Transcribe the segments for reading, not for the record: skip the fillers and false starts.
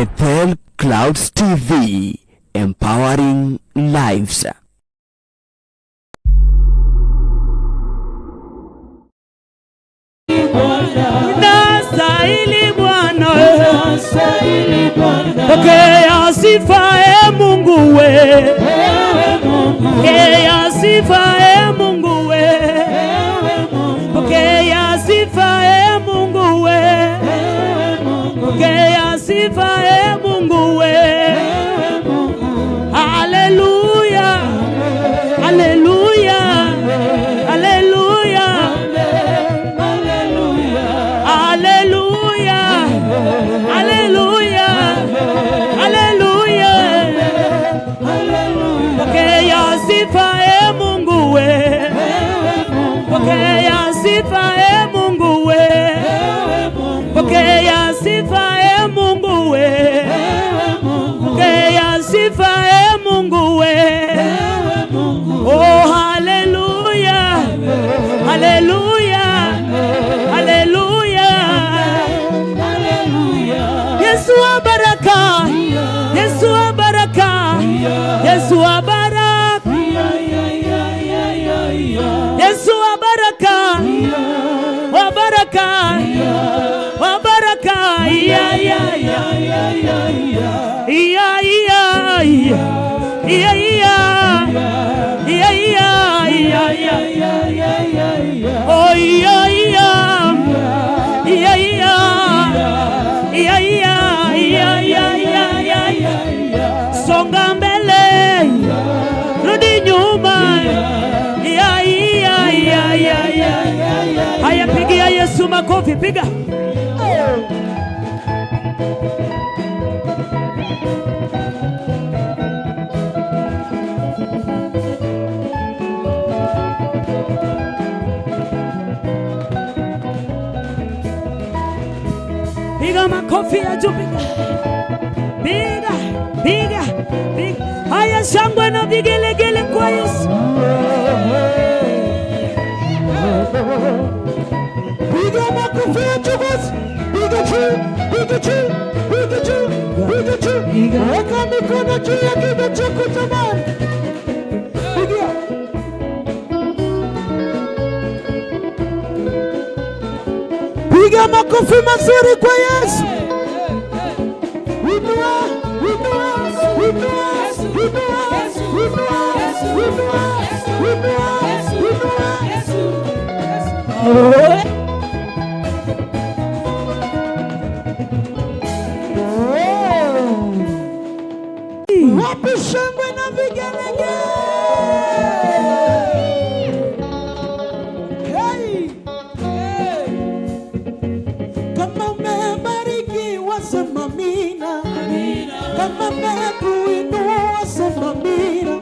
Bethel Clouds TV, empowering lives. Unastahili Bwana, pokea sifa Mungu we, pokea sifa Mungu we, pokea sifa Mungu we, pokea sifa Mungu we. Hallelujah, hallelujah, hallelujah, hallelujah, hallelujah, hallelujah. Pokea sifa Mungu we, pokea sifa Mungu we, pokea sifa Mungu we, pokea sifa Mungu we. Oh, hallelujah, hallelujah, hallelujah. Yesu wa baraka, Yesu wa baraka, Yesu wa baraka, Yesu wa baraka, wa baraka, wa baraka, ya ya ya ya ya ya ya ya. Oh ya ya ya ya. Songa mbele, rudi nyuma. Haya, pigia Yesu makofi, piga. Piga makofi ya juu, piga. Piga, piga, piga. Haya, shangwe na vigelegele kwa Yesu. Piga makofi ya juu basi. Piga juu, piga juu, piga juu, piga juu. Weka mikono juu ya kichwa chako jamani. Piga. Piga makofi mazuri kwa Yesu. Inua, inua, inua, inua, inua, inua, inua. Wapi shangwe na vigelegele? Hey, hey. Kama umebarikiwa sema amina, kama umekuinua sema amina,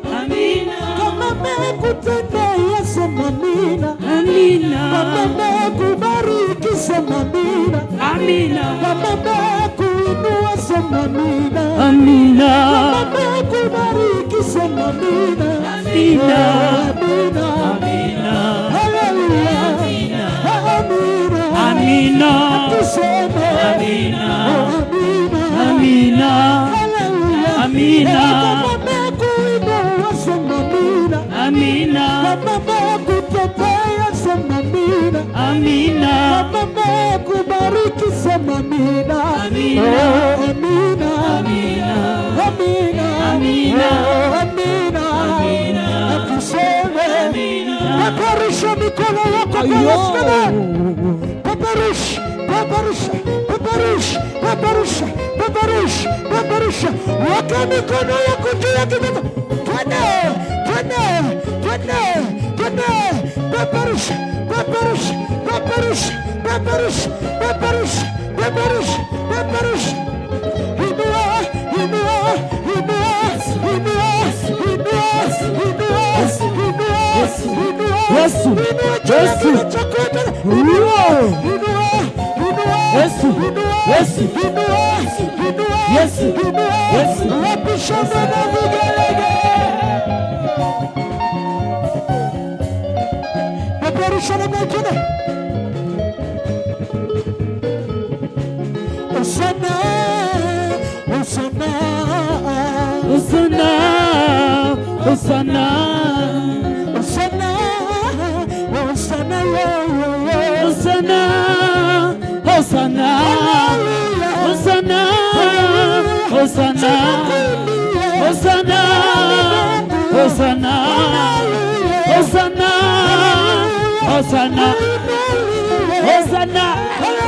kama umekutendea sema amina, kama umekubariki sema amina, kama umekuinua sema amina, kama umekubariki sema amina, amina, tuseme amina, amina, amina. Kama umekuinua sema amina, kama umekutetea sema amina, kama umekubariki sema amina, amina, amina, amina, tuseme peperusha mikono yako kwa Yesu. Peperusha, peperusha, peperusha, peperusha, peperusha, peperusha. Weka mikono yako juu ya kichwa. Twende, twende, twende, twende. Peperusha, peperusha, peperusha, peperusha, peperusha, peperusha, peperusha. Inua, inua, inua, inua, inua, inua, inua, inua. Yesu, Yesu, inua, inua, inua, Yesu, Yesu, inua, inua, Yesu, Yesu. Wapi shangwe na vigelegele? Peperusha na mikono. Useme Hosanna, Hosanna, Hosanna, Hosanna, Hosanna, Hosanna, Hosanna, Hosanna, Hosanna, Hosanna, Hosanna, Hosanna,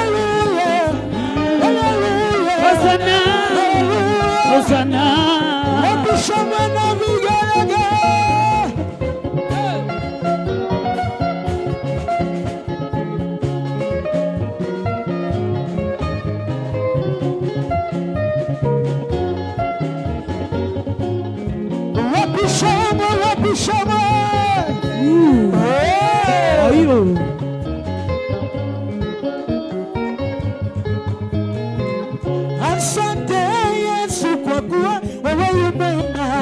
Hosanna, Hosanna.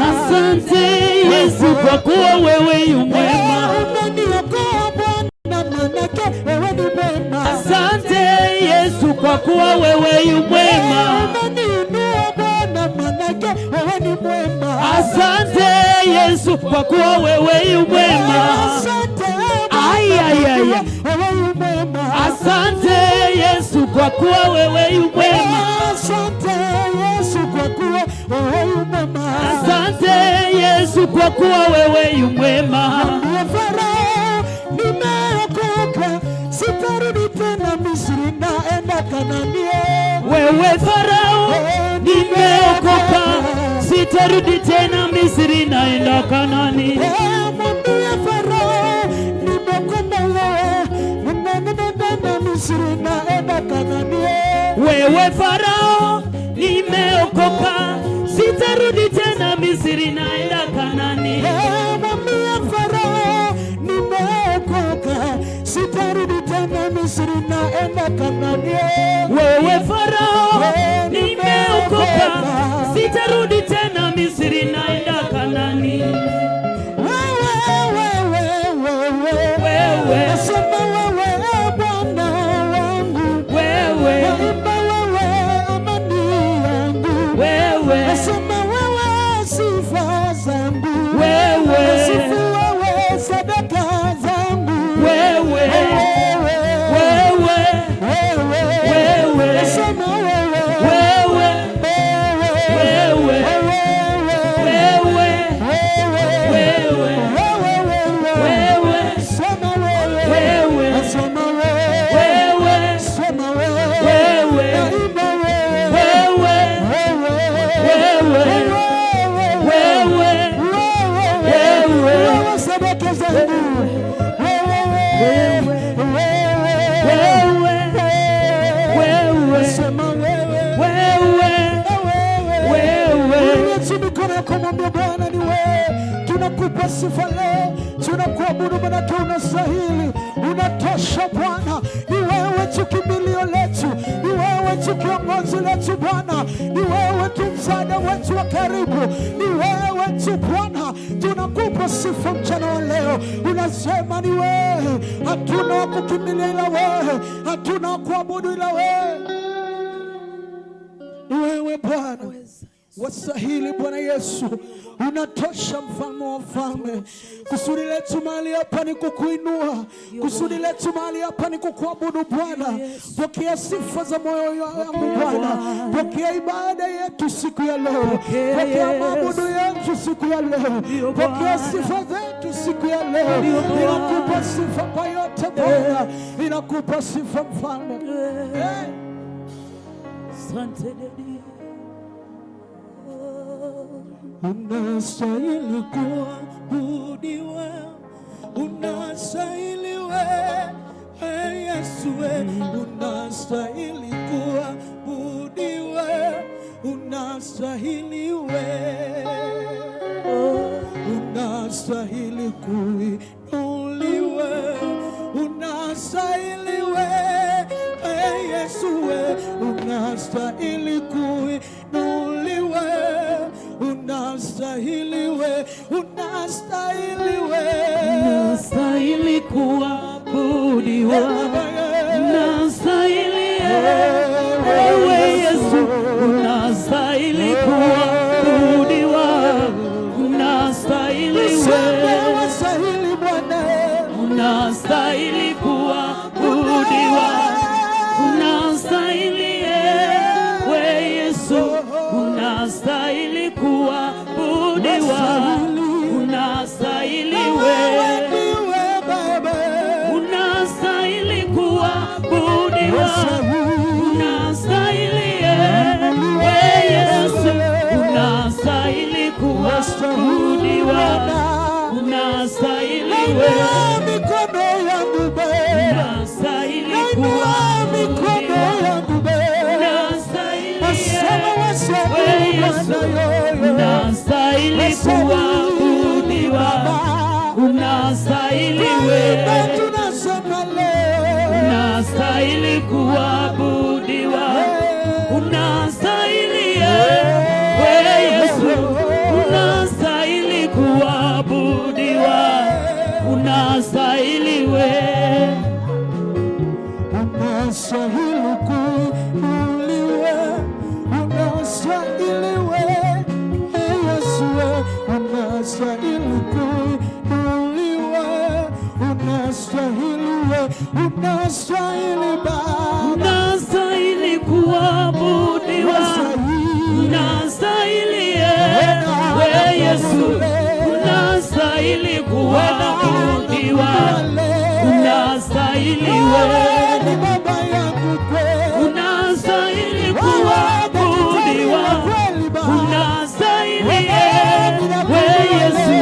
Asante Yesu kwa kuwa wewe yu mwema. Asante Yesu kwa kuwa wewe yu mwema. Asante Yesu kwa kuwa wewe yu mwema. Ay ay ay. Asante Yesu kwa kuwa wewe yu mwema. Asante Yesu kwa kuwa wewe yu mwema. Asante Yesu kwa kuwa wewe yu mwema. Nimeokoka, sitarudi tena Misri, naenda Kanaani. Wewe Farao, nimeokoka, sitarudi tena Misri, naenda Kanaani. Mwambie Farao, nimekombolewa, ninaenda Misri, naenda Kanaani. Wewe Farao, nimeokoka, sitarudi tena Misri, naenda Kanaani. Mwambie Farao, nimeokoka, sitarudi tena Misri, naenda Kanaani. Wewe Farao, nimeokoka, sitarudi tena Misri, naenda Kanaani. Wewe sema wewe Bwana wangu, wewe imba wewe amani yangu, wewe sema wewe sifa zangu, wewe sifa wewe sadaka zangu, wewe sema wewe Bwana ni wewe, tunakupa sifa leo, tunakuabudu manake unastahili, unatosha Bwana. Ni wewe tu kimbilio letu, ni wewe tu kiongozi letu Bwana, ni wewe tu msaada wetu wa karibu, ni wewe tu Bwana. Tunakupa sifa mchana wa leo, unasema ni wewe, hatuna wa kukimbilia ila wewe, hatuna wa kuabudu ila wewe. Ni wewe Bwana wastahili, Bwana Yesu, unatosha, mfalme wa falme. Kusudi letu mahali hapa ni kukuinua, kusudi letu mahali hapa ni kukuabudu Bwana. Pokea sifa za moyo wangu Bwana, pokea ibada yetu siku ya leo, pokea maabudu yetu siku ya leo, pokea sifa zetu siku ya leo. Ninakupa sifa kwa yote Bwana, ninakupa sifa mfalme. Asante Daddy. Unastahili kuabudiwa, unastahili wewe Yesu, unastahili kuabudiwa, unastahili wewe, unastahili kuinuliwa, unastahili wewe Yesu, unastahili kuinuliwa, unastahili we, unastahili we, unastahili kuabudiwa, unastahili wewe Yesu, unastahili kuabudiwa, unastahili unastahili kuabudiwa, unastahili we Yesu, unastahili kuabudiwa, unastahili we, unastahili kuabudiwa, unastahili we Yesu, unastahili kuabudiwa, unastahili we, mikono yangu Baba, unastahili kuabudiwa, unastahili we Yesu, unastahili kuabudiwa, unastahili we, unastahili kuabudiwa, unastahili we Yesu, unastahili kuabudiwa, unastahili we, unastahili kuinuliwa, unastahili we Yesu, unastahili kuinuliwa, unastahili we, unastahili Baba, unastahili kuabudiwa, unastahili we Yesu, unastahili kuabudiwa, unastahili we, Baba yangu kweli, unastahili kuabudiwa, unastahili we Yesu,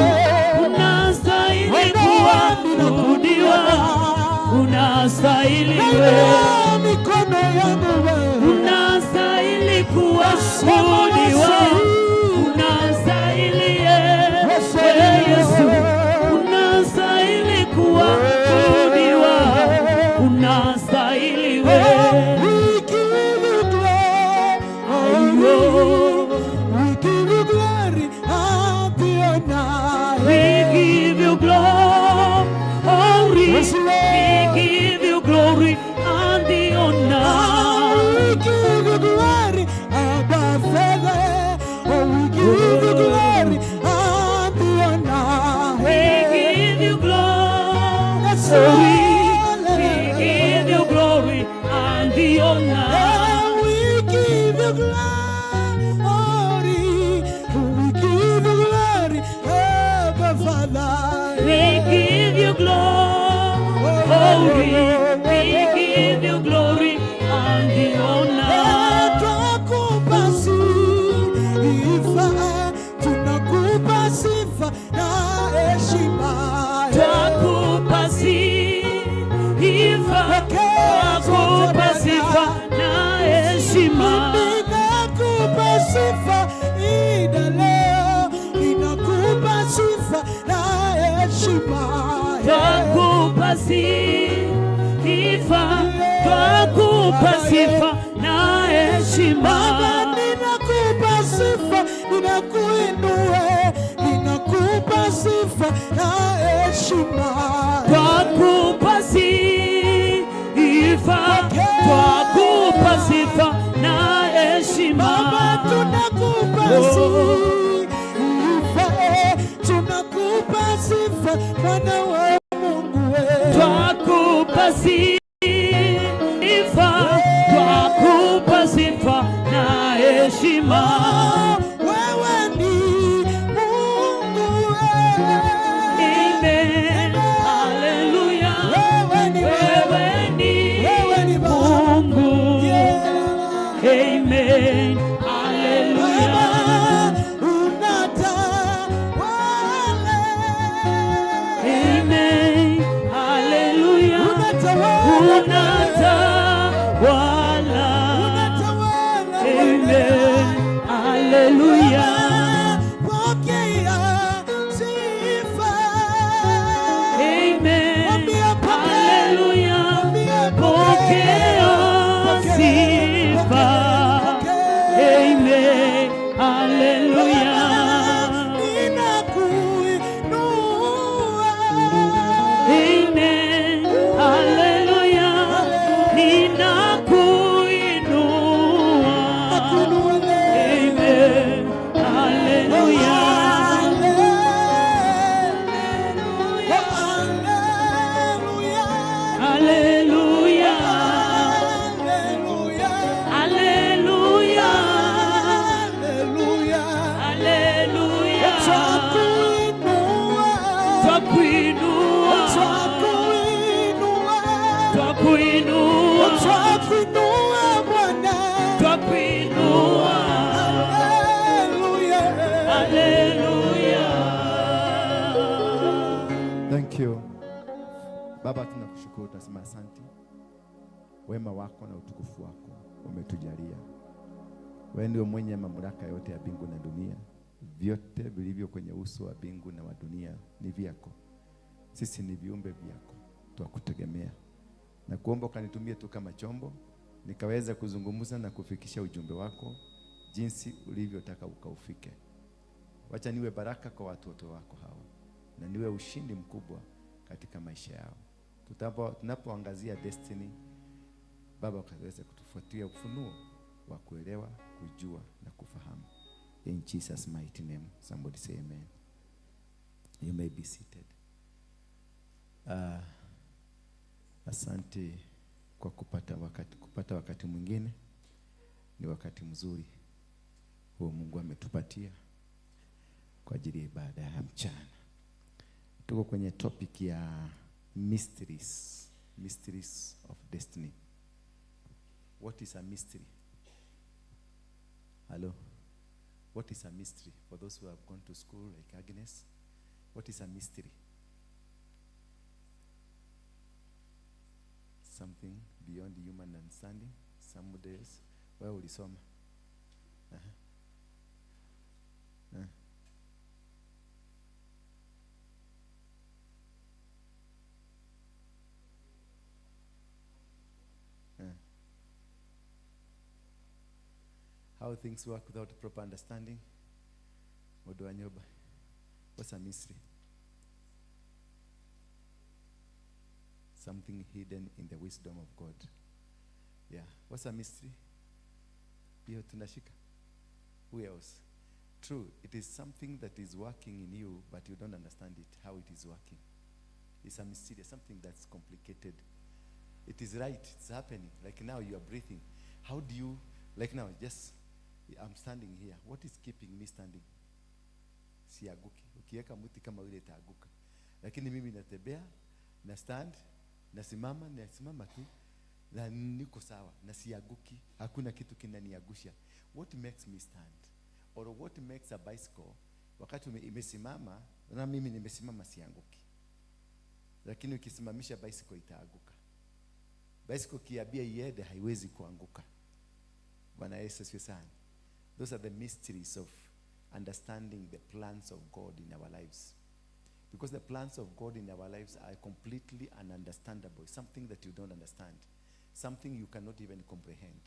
unastahili kuabudiwa, unastahili we, mikono yangu unastahili kuabudiwa, unastahili we Yesu, unastahili kuabudiwa, unastahili we, we give you glory, we give you glory and the honor, we give you glory, we give you glory and the honor, we give you glory above Father, we give you glory and the honor, we give you glory, we give you glory and the honor, we give you glory, we give you glory above Father, we give you glory, we give you glory and the honor. Tunakupa sifa na heshima, Twakupa sifa na heshima, ninakupa sifa ida leo, ninakupa sifa na heshima, twakupa sifa na heshima, ninakupa sifa, ninakuinua, ninakupa sifa na heshima, twakupa sifa na heshima, Baba tunakupa sifa, tunakupa sifa Mwana wa Mungu, twakupa sifa na heshima, wewe ni Mungu, amen, haleluya, wewe ni Mungu, amen, haleluya, unatawala, amen, haleluya, unatawala, amen, haleluya, pokea sifa, amen, haleluya, pokea sifa, twakuinua. Hallelujah. Thank you. Baba, tunakushukuru, tunasema asante. Wema wako na utukufu wako umetujalia. Wewe ndio mwenye mamlaka yote ya mbingu na dunia. Vyote vilivyo kwenye uso wa mbingu na wa dunia ni vyako. Sisi ni viumbe vyako. Twakutegemea. Na kuomba ukanitumie tu kama chombo, nikaweza kuzungumza na kufikisha ujumbe wako jinsi ulivyotaka ukaufike. Wacha niwe baraka kwa watoto wako hawa, na niwe ushindi mkubwa katika maisha yao. Tunapoangazia destiny, Baba, ukaweza kutufuatia ufunuo wa kuelewa, kujua na kufahamu. In Jesus' mighty name, somebody say amen. You may be seated. Asante kwa kupata wakati mwingine. Ni wakati mzuri huo Mungu ametupatia kwa ajili ya ibada ya mchana. Tuko kwenye topic ya mysteries of destiny. What is a mystery? Hello? What is a mystery? For those who have gone to school like Agnes, what is a mystery? Something beyond human understanding. Somebody else. Where will you soma? How things work without proper understanding. Waruinge. What's a mystery? Something hidden in the wisdom of God. Yeah. What's a mystery? Hiyo tunashika. Who else? True, it is something that is working in you, but you don't understand it, how it is working. It's a mystery, something that's complicated. It is right, it's happening. Like now you are breathing. How do you, like now, just, I'm standing here. What is keeping me standing? Siaguki. Ukiweka mti kama ile itaanguka. Lakini mimi natembea, na stand, nasimama tu, na niko sawa, na siaguki. Hakuna kitu kinaniagusha. What makes me stand? Or what makes a bicycle, wakati imesimama, na mimi nimesimama sianguki. Lakini ukisimamisha bicycle itaaguka. Bicycle kiabia iende haiwezi kuanguka. Bwana Yesu asifiwe sana. Those are the mysteries of understanding the plans of God in our lives. Because the plans of God in our lives are completely ununderstandable. Something that you don't understand. Something you cannot even comprehend.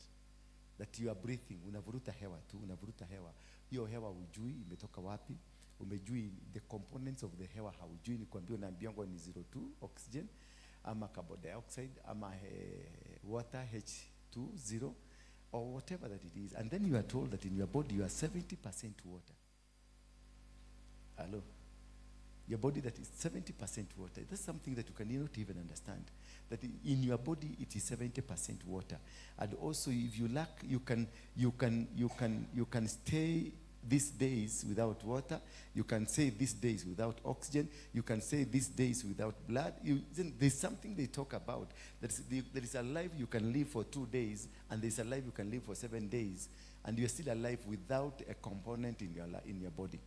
That you are breathing. Unavuruta hewa tu, unavuruta hewa. Hiyo hewa hujui imetoka wapi. Umejui the components of the hewa haujui. Ni kuambia unaambiwa ni 02 oxygen, ama carbon dioxide, ama water H20, or whatever that it is. And then you are told that in your body you are 70% water. Hello? Your body that is 70% water. That's something that you cannot even understand. That in your body it is 70% water. And also if you lack, you can stay these days without water. You can say these days without oxygen. You can say these days without blood. There's something they talk about. There is a life you can live for 2 days, and there's a life you can live for 7 days, and you're still alive without a component in your body.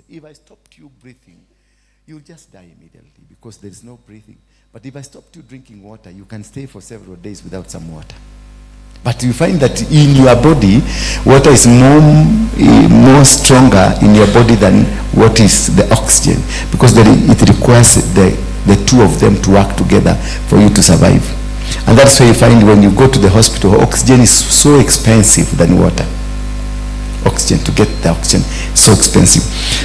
If I stopped you breathing, you'll just die immediately because there is no breathing. But if I stopped you drinking water, you can stay for several days without some water. But you find that in your body, water is more stronger in your body than what is the oxygen, because it requires the two of them to work together for you to survive. And that's why you find when you go to the hospital, oxygen is so expensive than water. Oxygen, to get the oxygen, so expensive.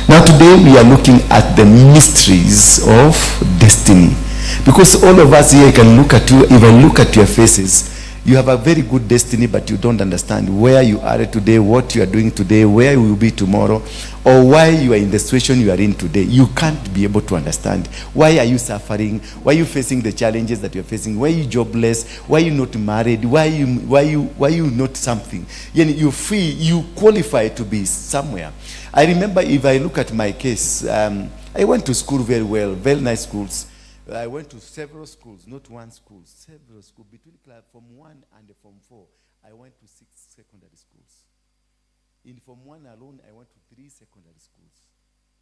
Now today we are looking at the mysteries of destiny, because all of us here can look at you, even look at your faces. You have a very good destiny, but you don't understand where you are today, what you are doing today, where you will be tomorrow, or why you are in the situation you are in today. You can't be able to understand. Why are you suffering? Why are you facing the challenges that you are facing? Why are you jobless? Why are you not married? Why are you not something? You feel you qualify to be somewhere. I remember, if I look at my case, I went to school very well, very nice schools. I went to several schools, not one school, several schools. Between Form 1 and Form 4, I went to 6 secondary schools. In Form 1 alone, I went to 3 secondary schools.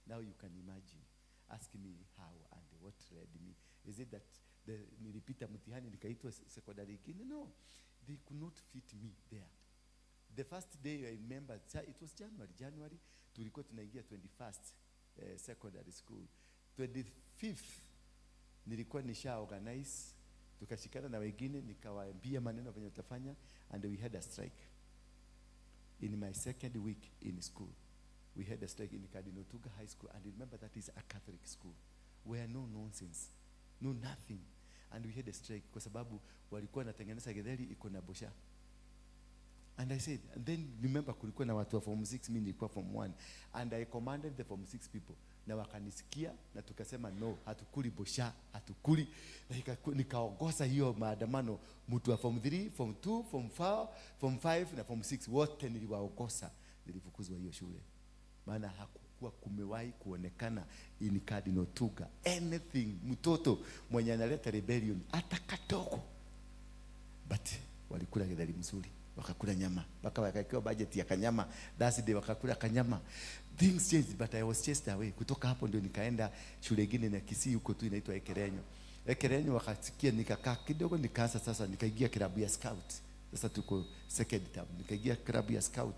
Now you can imagine. Ask me how and what led me. Is it that nilipita mtihani nikaitwa secondary again? No, they could not fit me there. The first day I remember, it was January, tulikuwa tunaingia 21st secondary school. 25th, nilikuwa nisha organize, tukashikana na wengine, nikawaambia maneno venye tutafanya, and we had a strike. In my second week in school, we had a strike in Ndura High School, and remember that is a Catholic school, where no nonsense, no nothing. And we had a strike, kwa sababu walikuwa natengeneza getheri iko na bosha. And I said, and then remember kulikuwa na watu wa Form 6, mimi nilikuwa Form 1, and I commanded the Form 6 people, na wakanisikia, na tukasema no, hatukuli bosha, hatukuli. Nikaongoza hiyo maandamano, mtu wa Form 3, Form 2, Form 4, Form 5 na Form 6 wote niliwaongoza. Nilifukuzwa hiyo shule, maana hakukuwa kumewahi kuonekana in Ndura anything mtoto mwenye analeta rebellion hata kadogo. But walikula githeri mzuri, wakakula nyama, wakawekewa budget ya kanyama, that's day wakakula kanyama. Things changed, but I was chased away. Kutoka hapo ndio nikaenda shule nyingine na Kisii huko tu inaitwa Ekerenyo. Wakasikia, nikakaa kidogo, nikaanza sasa, nikaingia klabu ya scout. Sasa tuko second term, nikaingia klabu ya scout.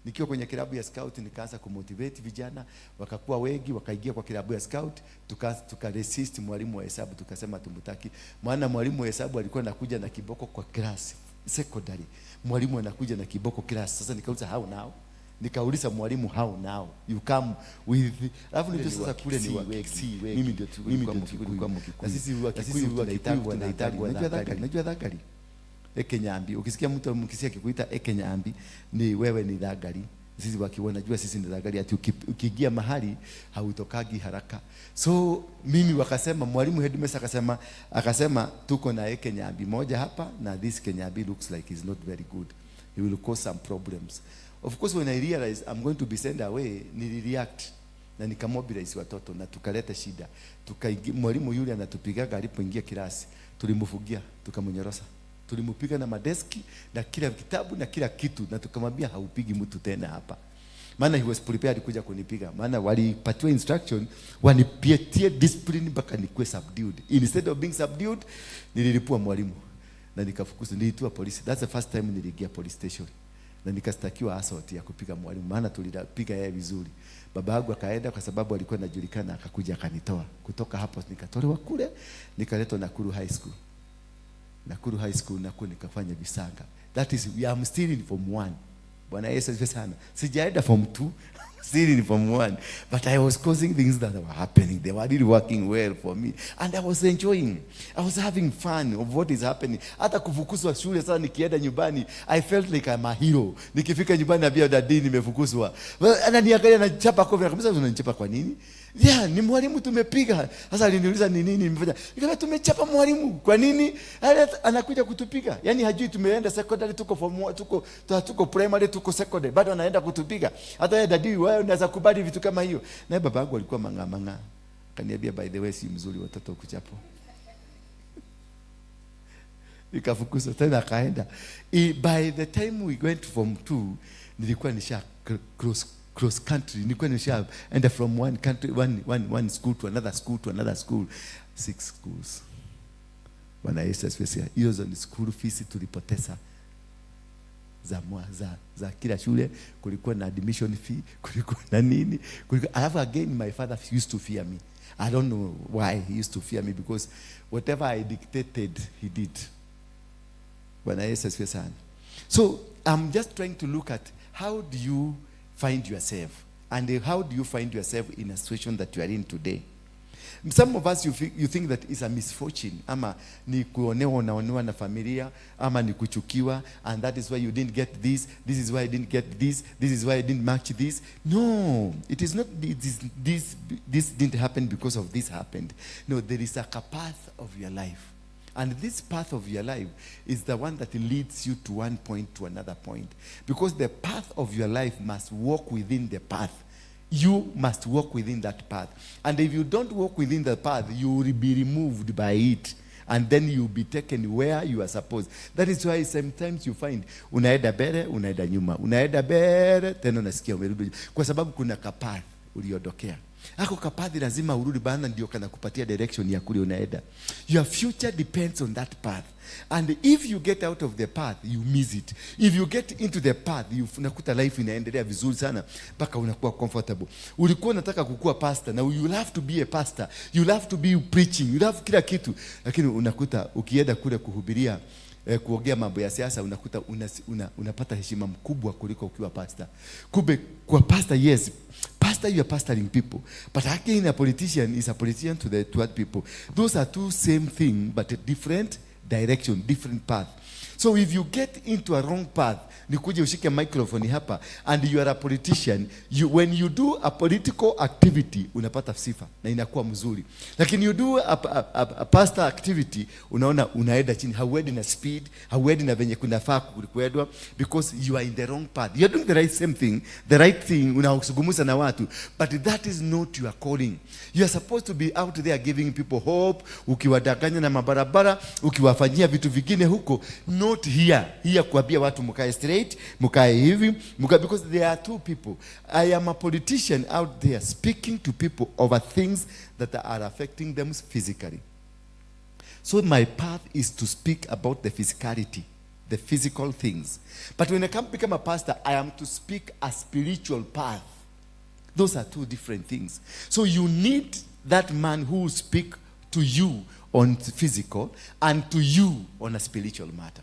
Nikiwa kwenye klabu ya scout nikaanza kumotivate vijana, wakakuwa wengi, wakaingia kwa klabu ya scout. Tukaresist mwalimu wa hesabu, tukasema tumutaki. Maana mwalimu wa hesabu alikuwa anakuja na kiboko kwa class secondary. Mwalimu anakuja na kiboko class. Sasa nikauliza how now? Nikauliza mwalimu how now? You come with, alafu ndio sasa kule ni Wakisi. Mimi ndio tulikuwa Mkikuyu. Na sisi Wakikuyu tunaitagwa najua dhagari. Ekenyambi. Ukisikia mtu mkisia akikuita Ekenyambi, ni wewe ni dhagari. Sisi wakiona jua sisi ni dhagari, ati ukiingia mahali hautokagi haraka. So mimi wakasema, mwalimu headmaster akasema tuko na Ekenyambi moja hapa, na this Kenyambi looks like is not very good. He will cause some problems. Of course when I realized I'm going to be sent away, nilireact na nikamobilize watoto na tukaleta shida. Mwalimu yule anatupigaga alipoingia kilasi, tulimfugia, tukamnyorosa. Tulimupiga na madeski na kila kitabu na kila kitu, na tukamwambia haupigi mtu tena hapa. Maana he was prepared kuja kunipiga. Maana walipatiwa instruction wanipitie discipline mpaka nikuwe subdued. Instead of being subdued, nililipua mwalimu na nikafukuzwa, niliitwa polisi. That's the first time niliingia police station. Na nikastakiwa assault ya kupiga mwalimu, maana tulipiga yeye vizuri. Babangu akaenda kwa sababu alikuwa anajulikana, akakuja akanitoa. Kutoka hapo nikatolewa kule, nikaletwa Nakuru High School. Nakuru High School nako nikafanya visanga. That is, I'm still in Form 1. Bwana Yesu asifiwe sana. Sijaenda Form 2, still in Form 1. But I was causing things that were happening. They were really working well for me. And I was enjoying. I was having fun of what is happening. Hata kufukuzwa shule sasa nikienda nyumbani, I felt like I'm a hero. Nikifika nyumbani naambia dadi nimefukuzwa. Ananiangalia na chapa kofi, kabisa unanichapa kwa nini? Yeah, ni mwalimu tumepiga. Sasa aliniuliza ni nini nimefanya. Nikamwambia tumechapa mwalimu. Kwa nini? Anakuja kutupiga. Yaani hajui tumeenda secondary, tuko form 1, tuko primary, tuko secondary. Bado anaenda kutupiga. Hata yeye dadi wewe unaweza kubali vitu kama hiyo. Na babangu alikuwa mang'amanga. Kaniambia by the way si mzuri watoto kuchapo. Nikafukuzwa tena akaenda. By the time we went to Form 2, nilikuwa nisha cross country. Nilikuwa nishaenda from one country, one school to another school to another school, 6 schools. Bwana Yesu asifiwe. Hiyo ni school fees tulipoteza za kila shule. Kulikuwa na admission fee, kulikuwa na nini, I have again, my father used to fear me. I don't know why he used to fear me, because whatever I dictated he did. Bwana Yesu asifiwe sana. So I'm just trying to look at how do you find yourself, and how do you find yourself in a situation that you are in today. Some of us, you think that is a misfortune, ama ni kuonewa na familia, ama ni kuchukiwa, and that is why you didn't get this is why I didn't get this is why I didn't match this. No, it is not this didn't happen because of this happened. No, there is a path of your life. And this path of your life is the one that leads you to one point to another point. Because the path of your life must walk within the path. You must walk within that path. And if you don't walk within the path, you will be removed by it. And then you'll be taken where you are supposed. That is why sometimes you find unaenda bere, unaenda nyuma. Unaenda bere, tena unasikia umerudi. Kwa sababu kuna kapath uliodokea. Ako kapathi lazima urudi bana ndio kana kupatia direction ya kule unaenda. Your future depends on that path. And if you get out of the path, you miss it. If you get into the path, unakuta life inaendelea vizuri sana mpaka unakuwa comfortable. Ulikuwa unataka kukua pastor, now you have to be a pastor. You have to be preaching. You have kila kitu. Lakini unakuta ukienda kule kuhubiria kuongea mambo ya siasa unakuta unapata heshima mkubwa kuliko ukiwa pastor. Kumbe kwa pastor, yes, pastor, you are pastoring people, but again a politician is a politician to other people. Those are two same thing but a different direction, different path. So if you get into a wrong path, nikuje ushike microphone hapa and you are a politician, when you do a political activity unapata sifa na inakuwa mzuri. Lakini you do a pastor activity unaona unaenda chini, hauendi na speed, hauendi na venye kunafaa kuedwa, because you are in the wrong path. You are doing the right same thing, the right thing, unazungumza na watu, but that is not your calling. You are supposed to be out there giving people hope, ukiwadanganya na mabarabara, ukiwafanyia vitu vingine huko, not here kuambia watu mkae straight, mkae hivi, because there are two people. I am a politician out there speaking to people over things that are affecting them physically. So my path is to speak about the physicality, the physical things. But when I become a pastor, I am to speak a spiritual path. Those are two different things. So you need that man who will speak to you on physical and to you on a spiritual matter.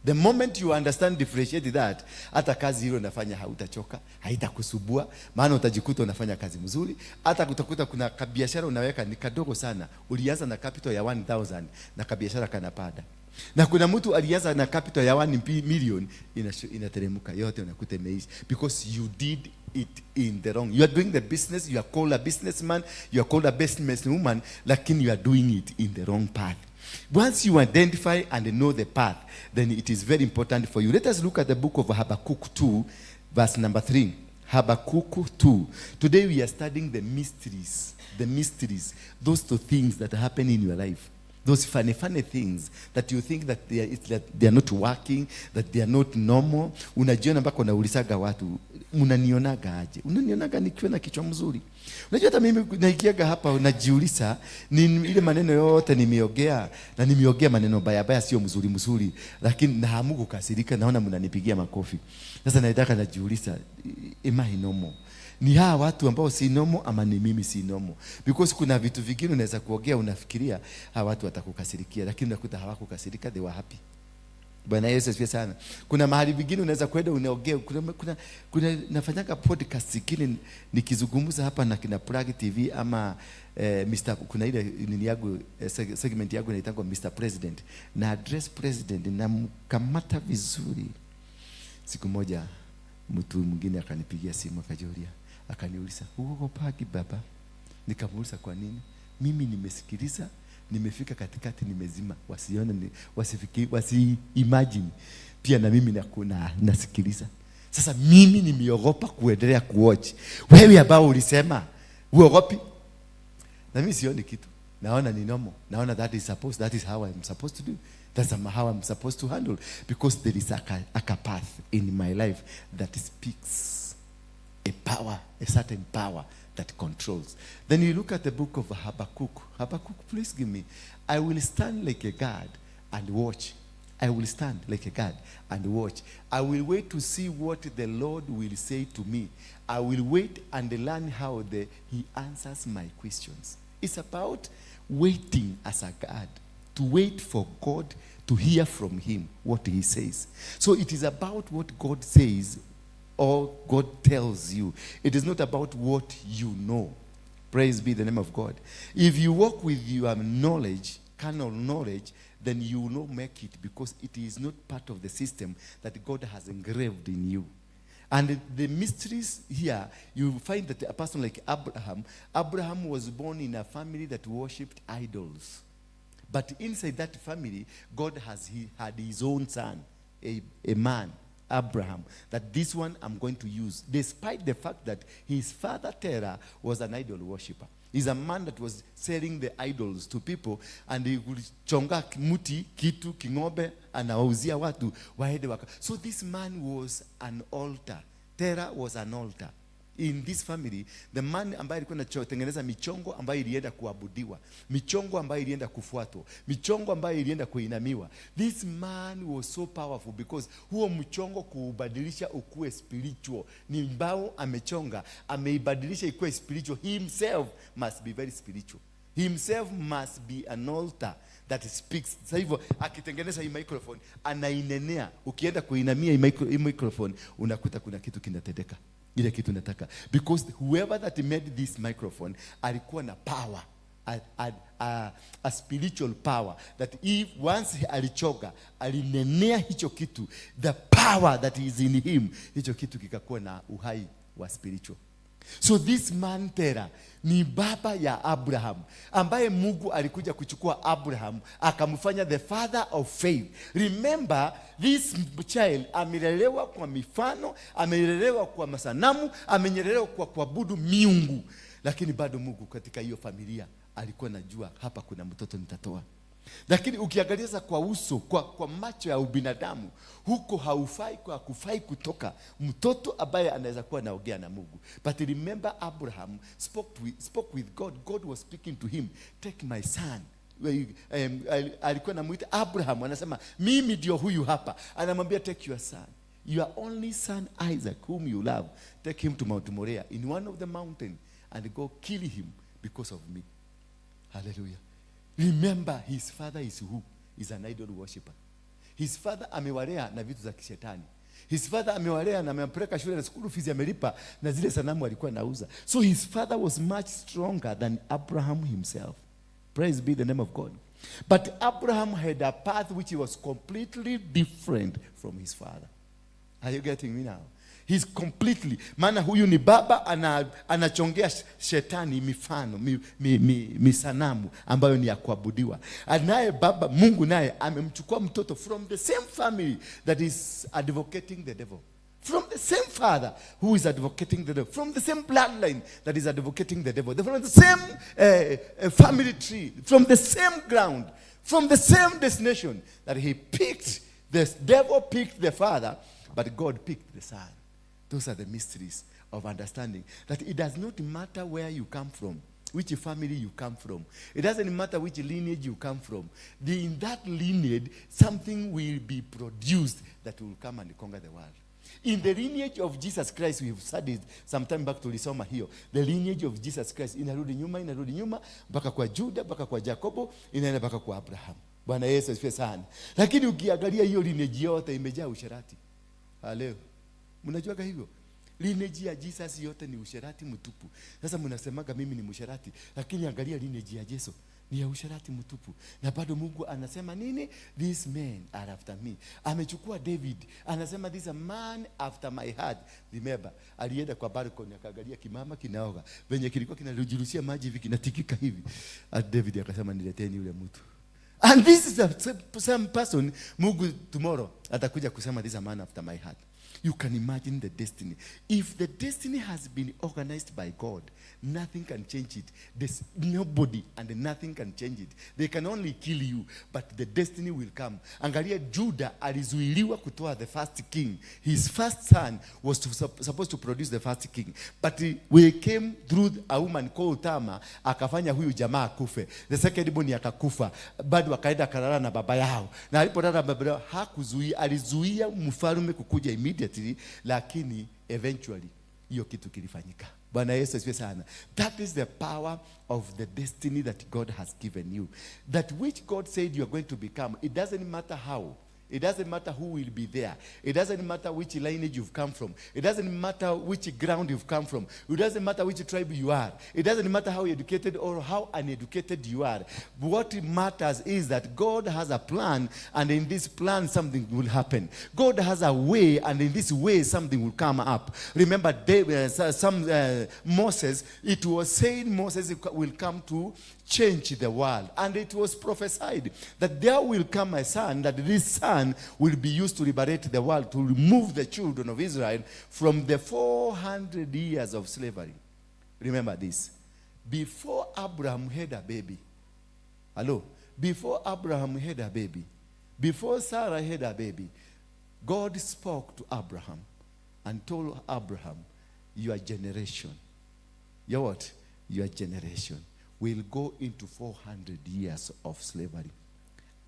The moment you understand, differentiate that, hata kazi hilo unafanya hautachoka, haitakusubua, maana utajikuta unafanya kazi mzuri. Hata kutakuta kuna kabiashara unaweka ni kadogo sana, ulianza na capital ya 1,000 na kabiashara kanapanda. Na kuna mtu alianza na capital ya 1 million inateremka, yote unakuta imeishi, because you did it in the wrong. You are doing the business, you are called a businessman, you are called a businesswoman, lakini you are doing it in the wrong path. Once you identify and know the path, then it is very important for you. Let us look at the book of Habakkuk 2, verse number 3. Habakkuk 2. Today we are studying the mysteries. The mysteries. Those two things that happen in your life. Those funny things that you think that they are not working, that they are not normal. Unajiona mpaka unaulizaga watu, unanionaga aje? Unanionaga nikiwa na kichwa mzuri? Unajua hata mimi naikiaga hapa unajiuliza, ni ile maneno yote nimeongea, na nimeongea maneno baya sio mzuri, lakini nahamu kukasirika, naona mnanipigia makofi. Sasa nataka najiuliza, am I normal? Ni hawa watu ambao si nomo ama ni mimi si nomo? Because kuna vitu vingine unaweza kuongea unafikiria hawa watu watakukasirikia, lakini unakuta hawakukasirika, they were happy. Bwana Yesu asifiwe sana. Kuna mahali vingine unaweza kwenda unaongea, kuna nafanyanga podcast zingine nikizungumza hapa na kina Plug TV ama kuna ile nini yangu segment yangu inaitwa Mr. President, na address president na mkamata vizuri. Siku moja mtu mwingine akanipigia simu akajoria, akaniuliza, "Uko paki baba?" Nikamuuliza, "Kwa nini?" "Mimi nimesikiliza, nimefika katikati nimezima, wasione wasi imagine pia na mimi nasikiliza. Sasa mimi nimeogopa kuendelea kuwatch. Wewe ambao ulisema uogopi?" Na mimi sioni kitu. Naona ni normal. Naona that is how I'm supposed to do. That's how I'm supposed to handle, because there is a path in my life that speaks a certain power that controls. Then you look at the book of Habakkuk. Habakkuk, please give me. I will stand like a guard and watch. I will stand like a guard and watch. I will wait to see what the Lord will say to me. I will wait and learn how he answers my questions. It's about waiting as a guard, to wait for God, to hear from him what he says. So it is about what God says or God tells you. It is not about what you know. Praise be the name of God. If you walk with your knowledge, carnal knowledge, then you will not make it, because it is not part of the system that God has engraved in you. And the mysteries here, you find that a person like Abraham was born in a family that worshipped idols. But inside that family, God had his own son, a man, Abraham that this one I'm going to use, despite the fact that his father Terah was an idol worshipper. He's a man that was selling the idols to people, and he would chonga muti, kitu, kingobe, anawauzia watu waende waka. So this man was an altar. Terah was an altar. In this family, the man ambaye alikuwa anatengeneza michongo ambayo ilienda kuabudiwa, michongo ambayo ilienda kufuatwa, michongo ambayo ilienda kuinamiwa. This man was so powerful because huo mchongo kuubadilisha ukue spiritual. Ni mbao amechonga, ameibadilisha ikue spiritual. He himself must be very spiritual. He himself must be an altar that speaks. Sasa hivyo akitengeneza hii microphone anainenea. Ukienda kuinamia hii microphone unakuta kuna kitu kinatendeka. Ile kitu nataka. Because whoever that made this microphone alikuwa na power, a spiritual power, that if once alichoga, alinenea hicho kitu, the power that is in him, hicho kitu kikakuwa na uhai wa spiritual. So this man Terah ni baba ya Abraham, ambaye Mungu alikuja kuchukua Abraham akamfanya the father of faith. Remember, this child amelelewa kwa mifano, amelelewa kwa masanamu, amelelewa kwa kuabudu miungu, lakini bado Mungu katika hiyo familia alikuwa anajua hapa kuna mtoto nitatoa. Lakini ukiangalia kwa uso, kwa macho ya ubinadamu, huko hakufai kutoka mtoto ambaye anaweza kuwa anaongea na Mungu. But remember, Abraham spoke with God. God was speaking to him, take my son. Alikuwa anamuita Abraham, anasema mimi ndio huyu hapa. Anamwambia take your son, your only son Isaac, whom you love, take him to Mount Moriah in one of the mountain and go kill him because of me. Hallelujah. Remember, his father is who? Is an idol worshipper. His father amewalea na vitu za kishetani. His father amewalea na amempeleka shule na school fees amelipa na zile sanamu alikuwa anauza. So his father was much stronger than Abraham himself. Praise be the name of God. But Abraham had a path which was completely different from his father. Are you getting me now? He's completely, maana huyu ni baba anachongea shetani mifano, misanamu ambayo ni ya kuabudiwa. Anaye baba Mungu naye amemchukua mtoto from the same family that is advocating the devil. From the same father who is advocating the devil. From the same bloodline that is advocating the devil. From the same family tree. From the same ground. From the same destination that he picked. The devil picked the father, but God picked the son. Those are the mysteries of understanding. That it does not matter where you come from, which family you come from. It doesn't matter which lineage you come from. In that lineage, something will be produced that will come and conquer the world. In the lineage of Jesus Christ, we have studied some time back to Lisoma here. The lineage of Jesus Christ, inarudi nyuma, mpaka kwa Juda, mpaka kwa Jacobo, inaenda mpaka kwa Abraham. Bwana Yesu asifiwe sana. Lakini ukiangalia hiyo lineage yote imejaa usherati. Hallelujah. Mnajuaga hivyo? Lineage ya Jesus yote ni usherati mtupu. Sasa mnasemaga mimi ni msherati, lakini angalia lineage ya Yesu ni ya usherati mtupu. Na bado Mungu anasema nini? These men are after me. Amechukua David, anasema this a man after my heart. Remember, alienda kwa balcony akaangalia kimama kinaoga. Venye kilikuwa kinajirushia maji hivi kinatikika hivi. David akasema nileteni yule mtu. And this is the same person Mungu tomorrow atakuja kusema this a man after my heart. You can imagine the destiny. If the destiny has been organized by God, nothing can change it. There's nobody and nothing can change it. They can only kill you, but the destiny will come. Angalia Judah alizuiliwa kutoa the first king. His first son was supposed to produce the first king. But we came through a woman called Tamar, akafanya huyu jamaa kufe. The second born akakufa. Bado akaenda kalala na baba yao. Na alipolala na baba yao hakuzuia, alizuia mfalme kukuja immediately. Lakini eventually hiyo kitu kilifanyika. Bwana Yesu asifiwe sana. That is the power of the destiny that God has given you. That which God said you are going to become. It doesn't matter how. It doesn't matter who will be there. It doesn't matter which lineage you've come from. It doesn't matter which ground you've come from. It doesn't matter which tribe you are. It doesn't matter how educated or how uneducated you are. What matters is that God has a plan, and in this plan something will happen. God has a way, and in this way something will come up. Remember Moses, it was saying Moses will come to change the world. And it was prophesied that there will come a son, that this son plan will be used to liberate the world, to remove the children of Israel from the 400 years of slavery. Remember this. Before Abraham had a baby, hello, before Abraham had a baby, before Sarah had a baby, God spoke to Abraham and told Abraham, your generation, your what? Your generation will go into 400 years of slavery.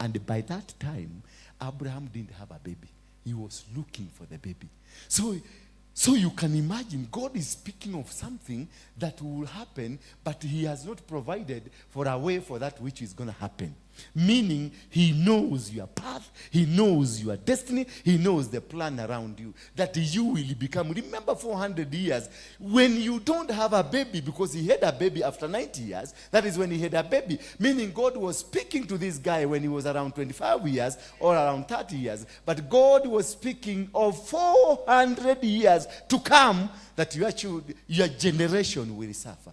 And by that time, Abraham didn't have a baby. He was looking for the baby. So you can imagine God is speaking of something that will happen, but he has not provided for a way for that which is going to happen. Meaning, he knows your path, he knows your destiny, he knows the plan around you, that you will become. Remember 400 years, when you don't have a baby, because he had a baby after 90 years, that is when he had a baby. Meaning God was speaking to this guy when he was around 25 years or around 30 years. But God was speaking of 400 years to come, that your generation will suffer.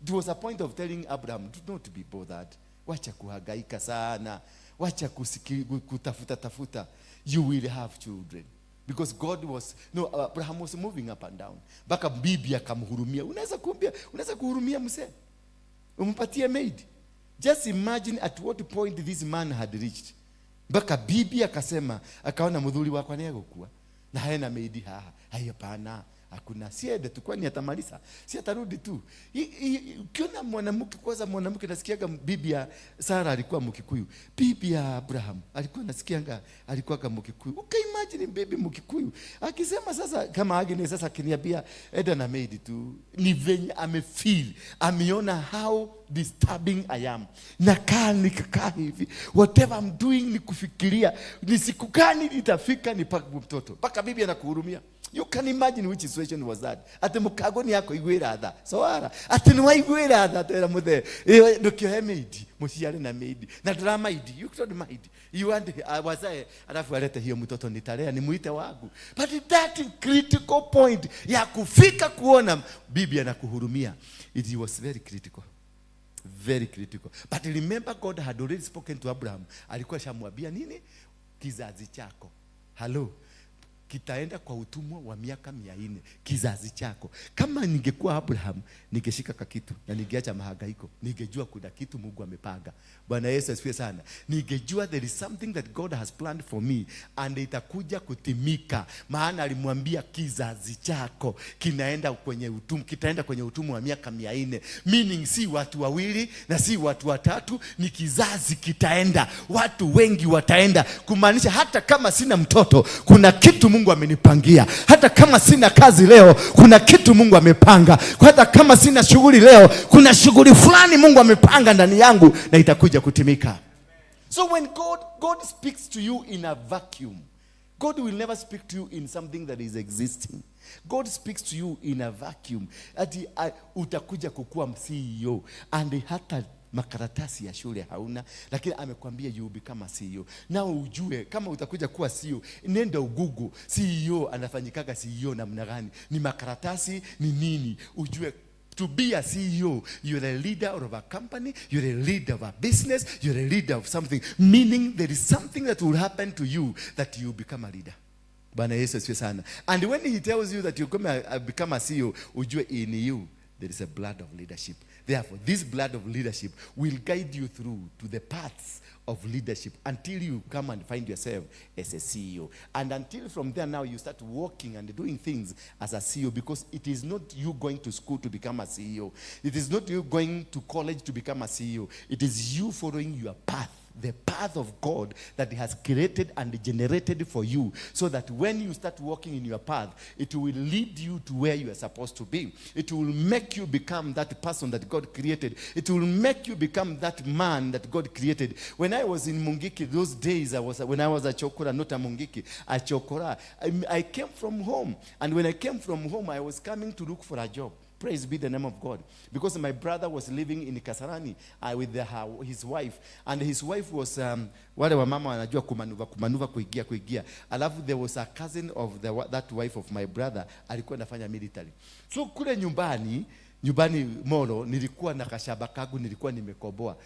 It was a point of telling Abraham, do not be bothered. Wacha kuhangaika sana. Wacha kutafuta. You will have children. Because Abraham was moving up and down. Baka bibi akamhurumia. Unaweza kuhurumia mse? Umpatie maid. Just imagine at what point this man had reached. Baka bibi akasema, akaona mudhuri wako anayekukua. Na haina maid hapana. Hakuna siede tu, kwani atamalisa, si atarudi tu. Ukiona mwanamke nasikiaga bibi ya Sara alikuwa Mkikuyu, bibi ya Abraham alikuwa nasikianga alikuwa Mkikuyu. Imagine bibi Mkikuyu akisema sasa, kama Agnes sasa akiniambia eda na maid tu, ni venye amefeel, ameona how disturbing I am. Nikakaa hivi, whatever I'm doing ni kufikiria ni siku gani itafika nipake mtoto. Paka bibi anakuhurumia. You can imagine which situation was that. Ate mukagoni yako igwira soara. Ate nwa igwira tera muthe. Ndukio he maid, mushiare na maid. Na ndura maid, you could maid. You want wazae alafu alete hiyo mtoto nitalea, ni muite wangu. But that critical point ya kufika kuona bibi anakuhurumia, it was very critical. Very critical. But remember, God had already spoken to Abraham. Alikuwa shamwambia nini? Kizazi chako. Hello. Kitaenda kwa utumwa wa miaka 400, kizazi chako. Kama ningekuwa Abraham, ningeshika kakitu na ningeacha mahangaiko. Ningejua kuna kitu Mungu amepanga. Bwana Yesu asifiwe sana. Ningejua there is something that God has planned for me and itakuja kutimika. Maana alimwambia kizazi chako kitaenda kwenye utumwa wa miaka 400. Meaning si watu wawili na si watu watatu, ni kizazi kitaenda. Watu wengi wataenda. Kumaanisha hata kama sina mtoto, kuna kitu Mungu amenipangia. Hata kama sina kazi leo, kuna kitu Mungu amepanga. Hata kama sina shughuli leo, kuna shughuli fulani Mungu amepanga ndani yangu na itakuja kutimika. So when God speaks to you in a vacuum, God will never speak to you in something that is existing. God speaks to you in a vacuum. Ati utakuja kukuwa CEO and hata makaratasi ya shule hauna, lakini amekwambia you become a CEO. Na ujue kama utakuja kuwa CEO, nenda Google CEO anafanyikaga CEO namna gani, ni makaratasi ni nini. Ujue to be a CEO, you're a leader of a company, you're a leader of a business, you're a leader of something. Meaning there is something that will happen to you that you become a leader. Bwana Yesu asifiwe sana. And when he tells you that you become a CEO, ujue in you there is a blood of leadership. Therefore, this blood of leadership will guide you through to the paths of leadership until you come and find yourself as a CEO. And until from there now you start working and doing things as a CEO, because it is not you going to school to become a CEO. It is not you going to college to become a CEO. It is you following your path. The path of God that he has created and generated for you, so that when you start walking in your path, it will lead you to where you are supposed to be. It will make you become that person that God created. It will make you become that man that God created. When I was in Mungiki, those days when I was a Chokora, not a Mungiki, a Chokora, I came from home. And when I came from home, I was coming to look for a job. Praise be the name of God. Because my brother was living in Kasarani with his wife. And his wife was, wale wa mama wanajua kumanuva kuigia. Alafu there was a cousin of that wife of my brother, alikuwa anafanya military. So kule nyumbani, nyumbani Moro nilikuwa na kashamba kangu nilikuwa nimekomboa.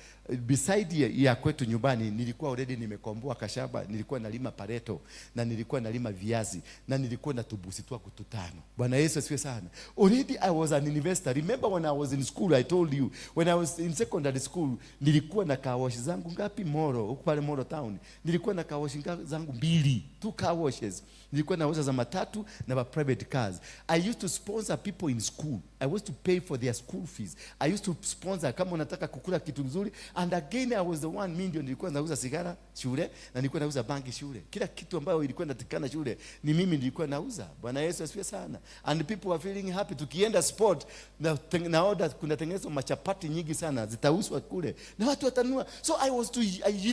Beside ya kwetu nyumbani nilikuwa already nimekomboa kashamba, nilikuwa nalima pareto na nilikuwa nalima viazi na nilikuwa na tubusi twangu tutano. Bwana Yesu asifiwe sana. Already I was an investor. Remember when I was in school, I told you, when I was in secondary school nilikuwa na car wash zangu ngapi Moro, huko pale Moro town. Nilikuwa na car wash zangu 2, 2 car washes. Nilikuwa nauza za matatu na private cars. I used to sponsor people in school. I was to pay for their school fees. I used to sponsor kama unataka kukula kitu nzuri. And again I was the one, mimi ndio nilikuwa nauza sigara shule na nilikuwa nauza bangi shule. Kila kitu ambayo ilikuwa inatikana shule ni mimi nilikuwa nauza. Bwana Yesu asifiwe sana. And people were feeling happy. Tukienda sport na order kuna tengenezwa machapati nyingi sana zitauzwa kule na watu watanunua. So I was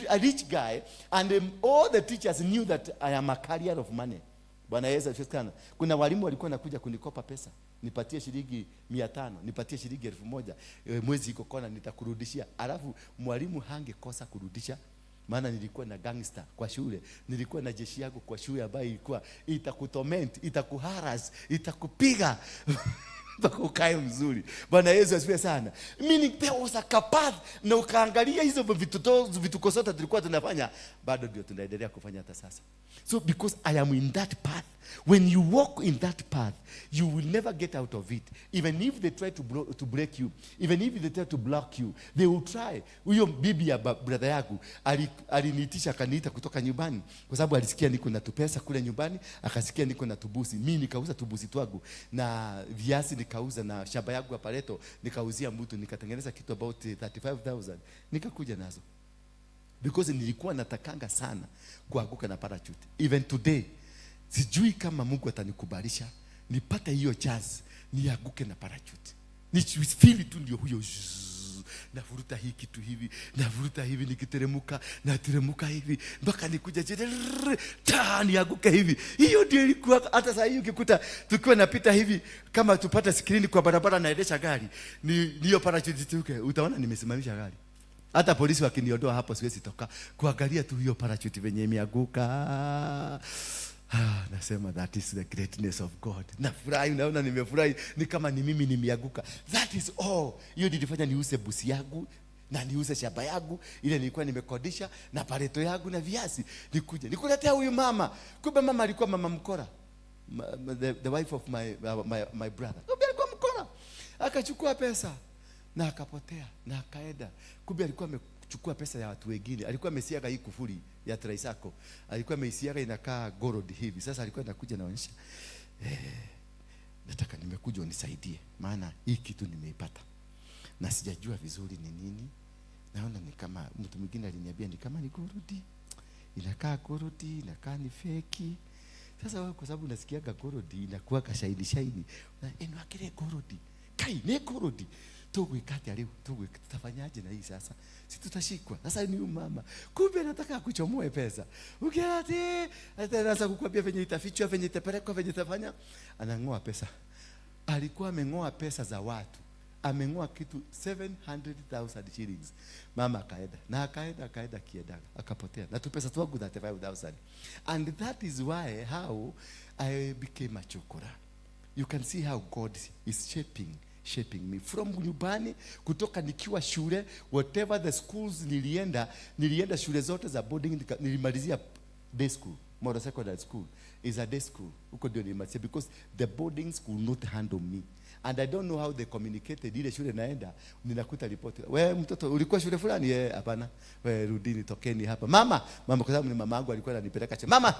a rich guy and all the teachers knew that I am a carrier of money. Bwana Yesu asifiwe sana. Kuna walimu walikuwa nakuja kunikopa pesa. Nipatie shilingi 500, nipatie shilingi 1000, mwezi iko kona nitakurudishia. Alafu mwalimu hangekosa kurudisha. Maana nilikuwa na gangster kwa shule. Nilikuwa na jeshi yangu kwa shule ambayo ilikuwa itakutorment, itakuharass, itakupiga. Mpaka ukae mzuri. Bwana Yesu asifiwe sana. Meaning there was a path, na ukaangalia hizo vituko zote tulikuwa tunafanya, bado ndio tunaendelea kufanya hata sasa. So because I am in that path, when you walk in that path, you will never get out of it. Even if they try to break you, even if they try to block you, they will try. Huyo bibi ya brother yangu aliniitisha akaniita kutoka nyumbani kwa sababu alisikia niko na tupesa kule nyumbani, akasikia niko na tubusi. Mimi nikauza tubusi twangu na viazi nikauza na shamba yangu ya pareto nikauzia mtu, nikatengeneza kitu about 35,000 nikakuja nazo. Because nilikuwa natakanga sana kuanguka na parachute. Even today sijui kama Mungu atanikubalisha nipate hiyo chance nianguke na parachute. Ni feel tu ndio huyo navuruta hii kitu hivi, navuruta hivi, nikiteremuka nateremuka hivi mpaka nikuja nianguke hivi. Hiyo ndio ilikuwa. Hata sasa hiyo ukikuta tukiwa napita hivi kama tupata screen kwa barabara naendesha gari, ni hiyo parachute tuke, utaona nimesimamisha gari. Hata polisi wakiniondoa hapo siwezi toka kuangalia tu hiyo parachute venye imeanguka. Nasema that is the greatness of God. Nafurahi, unaona nimefurahi, ni kama ni mimi nimeanguka. That is all. Hiyo nilifanya niuze busi yangu na niuze shamba yangu ile nilikuwa nimekodisha na pareto yangu na viazi. Nikuletea huyu mama. Kumbe mama alikuwa mama mkora. The wife of my brother. Kumbe alikuwa mkora. Akachukua pesa na akapotea na akaenda. Kumbe alikuwa amechukua pesa ya watu wengine. Alikuwa amesiaga hii kufuri ya tricycle. Alikuwa ameisiaga inakaa gold hivi. Sasa alikuwa anakuja naonyesha, nataka nimekuja unisaidie maana hii kitu nimeipata na sijajua vizuri ni nini. Naona ni kama mtu mwingine aliniambia ni kama ni gold. Inakaa gold, inakaa ni fake. Sasa wewe kwa sababu unasikiaga gold inakuwa kashaini. Na enwakile gold. Kai ni gold. Tuwekate leo, tutafanyaje na hii sasa? Si tutashikwa. Sasa ni mama. Kumbe anataka kuchomoe pesa. Ukiati ataanza kukwambia venye itafichwa, venye itapelekwa, venye itafanya. Anangoa pesa. Alikuwa amengoa pesa za watu. Amengoa kitu 700,000 shillings. Mama akaenda. Na akaenda kienda. Akapotea. Na tu pesa twangu 35,000. And that is how I became a chokora. You can see how God is shaping me from nyumbani, kutoka nikiwa shule, whatever the schools nilienda shule zote za boarding. Nilimalizia day school. Moro Secondary School is a day school. Huko ndio nilimalizia because the boarding school not handle me. And I don't know how they communicated. Ile shule naenda ninakuta ripoti, wewe mtoto ulikuwa shule fulani? Hapana. Wewe rudini, tokeni hapa. Mama kwa sababu ni mama yangu alikuwa ananipeleka mama,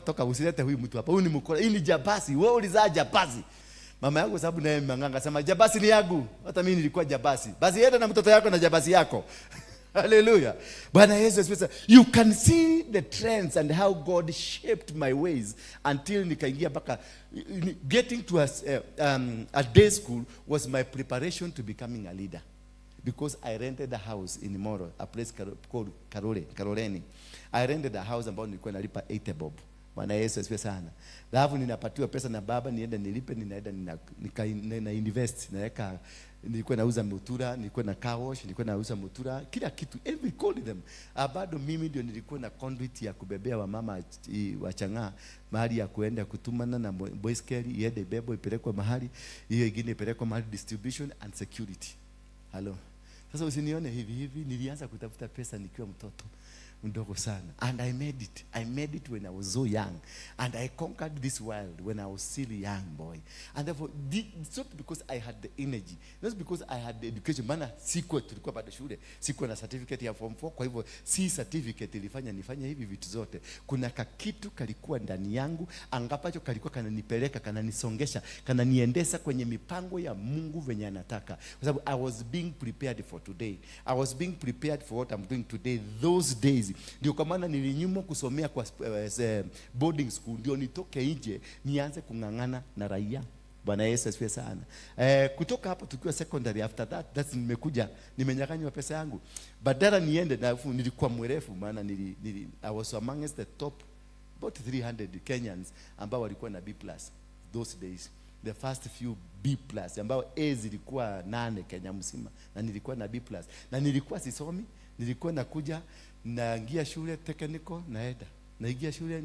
toka usilete huyu mtu hapa. Huyu ni mkora. Hii ni jabasi. Wewe ulizaa jabasi. Mama yangu sababu naye manganga sema jabasi ni yangu. Hata mimi nilikuwa jabasi. Basi yenda na mtoto yako na jabasi yako. Hallelujah. Bwana Yesu asifiwe. You can see the trends and how God shaped my ways until nikaingia mpaka getting to a day school was my preparation to becoming a leader. Because I rented a house in Moro, a place called Karoleni. I rented a house ambayo nilikuwa nalipa 80 bob. Bwana Yesu asifiwe sana. Alafu ninapatiwa pesa na baba, nienda nilipe, ninaenda nika invest, naweka nilikuwa nauza mutura, nilikuwa na car wash, nilikuwa nauza mutura, kila kitu, every call them. Bado mimi ndio nilikuwa na conduit ya kubebea wamama wa Chang'aa mahali ya kuenda kutumana na boys care, iende bebo ipelekwe mahali, hiyo ingine ipelekwe mahali, distribution and security. Hello. Sasa usinione hivi, nilianza kutafuta pesa nikiwa mtoto mdogo sana, and I made it when I was so young, and I conquered this world when I was still a young boy. And therefore it's not because I had the energy, not because I had the education. Maana tulikuwa bado shule, sikuwa na certificate ya form 4, kwa hivyo si certificate ilifanya nifanye hivi vitu zote. Kuna kitu kalikuwa ndani yangu angapacho kalikuwa kananipeleka, kananisongesha, kananiendesha kwenye mipango ya Mungu venye anataka, kwa sababu I was being prepared for today. I was being prepared for what I'm doing today. Those days ndio kwa maana nilinyimwa kusomea kwa boarding school, ndio nitoke nje nianze kungangana na raia. Bwana Yesu asifiwe sana. Kutoka hapo tukiwa secondary, after that's nimekuja nimenyang'anywa pesa yangu. Badala niende na nilikuwa mwerefu, maana I was amongst the top about 300 Kenyans ambao walikuwa na B+ those days. The first few B+ ambao A zilikuwa 8 Kenya mzima, na nilikuwa na B+. Na nilikuwa sisomi, nilikuwa nakuja naingia shule technical, naingia shule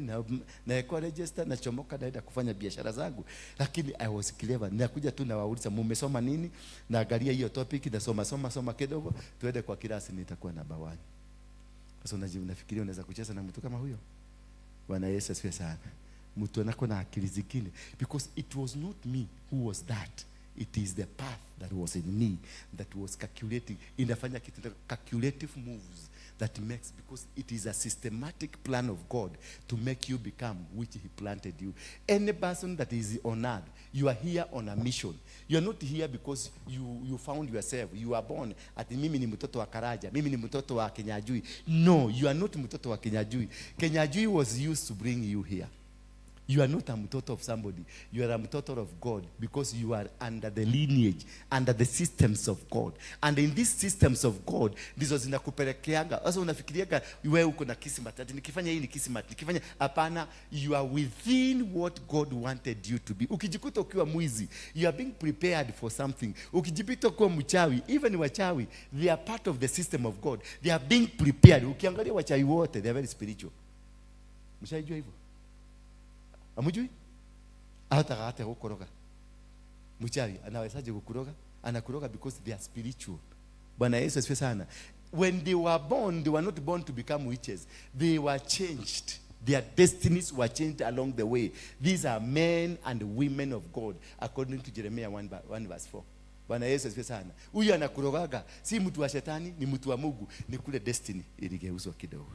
na kwa register, na chomoka naenda kufanya biashara zangu. Lakini I was clever. Nakuja tu na wauliza mmesoma nini, na angalia hiyo topic, na soma kidogo, tuende kwa kilasi, nitakuwa namba 1. Sasa unafikiria unaweza kucheza na mtu kama huyo? Bwana Yesu asifiwe sana. Mtu anako na akili zingine, because it was not me who was that. It is the path that was in me that was calculating. Inafanya kitu calculative moves that makes, because it is a systematic plan of God to make you become which he planted you. Any person that is on earth, you are here on a mission. You are not here because you found yourself. You are born ati mimi ni mtoto wa Karaja, mimi ni mtoto wa Kenyajui. No, you are not mtoto wa Kenyajui. Kenyajui was used to bring you here. You are not a mtoto of somebody. You are a mtoto of God, because you are under the lineage, under the systems of God. And in these systems of God, ndizo zinakupelekeanga. Sasa unafikiriaga wewe uko na kismat, ati nikifanya hii ni kismat, nikifanya hapana. You are within what God wanted you to be. Ukijikuta ukiwa mwizi, you are being prepared for something. Ukijipita kuwa mchawi, even wachawi, they are part of the system of God. They are being prepared. Ukiangalia wachawi wote, they are very spiritual. Mshaijua hivyo? Amujui? Hata kukoroga. Mchawi anawezaje kukuroga? Anakuroga because they are spiritual. Bwana Yesu asifiwe sana. When they were born, they were not born to become witches. They were changed. Their destinies were changed along the way. These are men and women of God, according to Jeremiah 1 verse 4. Bwana Yesu asifiwe sana. Huyu anakurogaga si mtu wa shetani, ni mtu wa Mungu. Ni kule destiny iligeuzwa kidogo.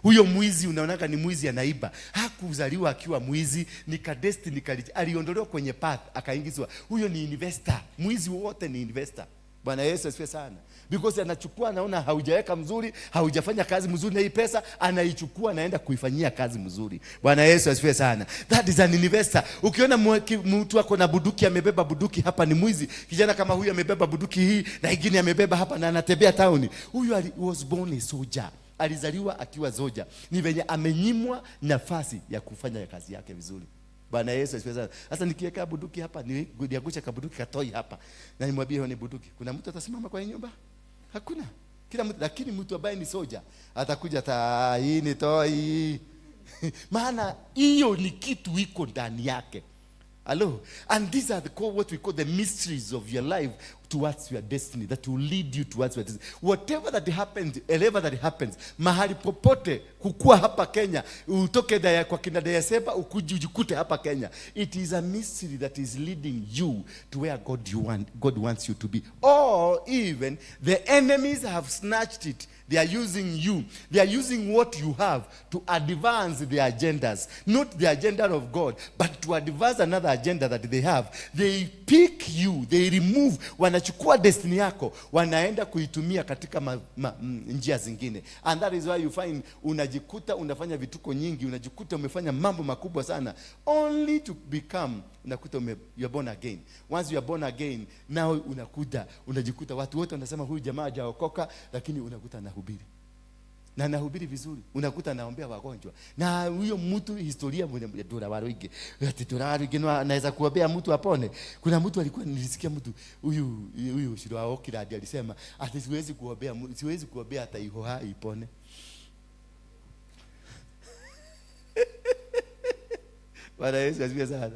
Huyo mwizi unaonaka ni mwizi anaiba, hakuzaliwa akiwa mwizi, ni ka destiny aliondolewa kwenye path akaingizwa. Huyo ni investor. Mwizi wote ni investor. Bwana Yesu asifiwe sana. Because anachukua, anaona haujaweka mzuri, haujafanya kazi mzuri na hii pesa, anaichukua anaenda kuifanyia kazi mzuri. Bwana Yesu asifiwe sana. That is an investor. Ukiona mtu wako na buduki, amebeba buduki hapa, ni mwizi. Kijana kama huyu amebeba buduki hii na ingine amebeba hapa na anatembea town. Huyu was born a soldier. Alizaliwa akiwa soldier. Ni venye amenyimwa nafasi ya kufanya kazi yake vizuri. Bwana Yesu asifiwe sana. Sasa nikiweka buduki hapa, ni niagusha kabuduki katoi hapa, na nimwambie hiyo ni buduki, kuna mtu atasimama kwa nyumba? Hakuna. Kila mtu, lakini mtu ambaye ni soja atakuja hii ni toi. Maana hiyo ni kitu iko ndani yake. Hello. And these are what we call the mysteries of your life towards your destiny, that will lead you towards your destiny. Whatever that happens, mahali popote, kukua hapa Kenya, utoke kwa kina Dayaseba, ukujikute hapa Kenya, it is a mystery that is leading you to where God wants you to be. Or even the enemies have snatched it. They are using you. They are using what you have to advance their agendas. Not the agenda of God, but to advance another agenda that they have. They pick you. They remove. Wanachukua destiny yako, wanaenda kuitumia katika njia zingine. And that is why you find unajikuta unafanya vituko nyingi, unajikuta umefanya mambo makubwa sana, only to become, unakuta you are born again. Once you are born again, now unajikuta watu wote wanasema huyu jamaa hajaokoka, lakini unakuta anahubiri. na nahubiri vizuri, unakuta naombea wagonjwa, na huyo mtu historia ndurawaruinge, ati ndurawaruinge naweza kuombea mtu apone. Kuna mtu alikuwa, nilisikia mtu huyu shiro wa Okiradi alisema ati siwezi kuombea hata ihoha ipone. Bwana Yesu asifiwe sana.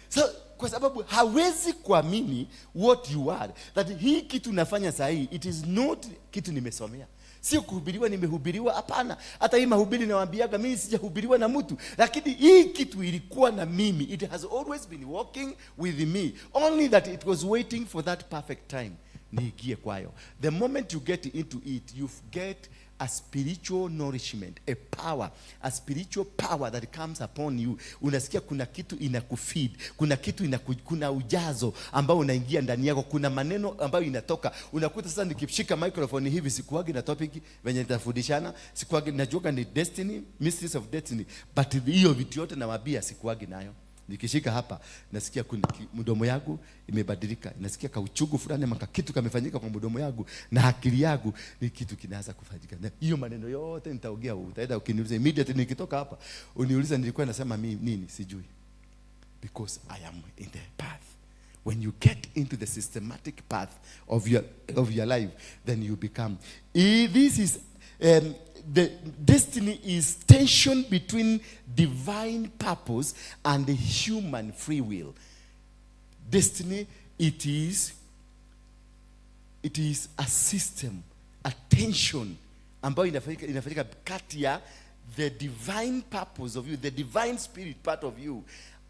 So kwa sababu hawezi kuamini what you are, that hii kitu nafanya saa hii, it is not kitu nimesomea. Sio kuhubiriwa, nimehubiriwa, hapana. Hata hii mahubiri nawaambiaga mimi sijahubiriwa na mtu, lakini hii kitu ilikuwa na mimi. It has always been walking with me, only that it was waiting for that perfect time niingie kwayo. The moment you get into it, you get a spiritual nourishment, a power, a spiritual power that comes upon you. Unasikia kuna kitu inakufeed, kuna kitu kuna ujazo ambao unaingia ndani yako, kuna maneno ambayo inatoka. Unakuta sasa nikishika microphone hivi sikuagi na topic venye nitafundishana, sikuagi najua ni destiny, mysteries of destiny, but hiyo vitu yote nawaambia sikuagi nayo. Nikishika hapa nasikia kuna mdomo yangu imebadilika, nasikia kauchugu fulani maka kitu kamefanyika kwa mdomo yangu, na akili yangu ni kitu kinaanza kufanyika. Na hiyo maneno yote nitaongea, utaenda ukiniuliza immediately nikitoka hapa uniuliza nilikuwa nasema mimi nini, sijui, because I am in the path. When you get into the systematic path of your life, then you become. This is the destiny is tension between divine purpose and the human free will. Destiny, it is a system, a tension ambayo inafanyika kati ya the divine purpose of you, the divine spirit part of you,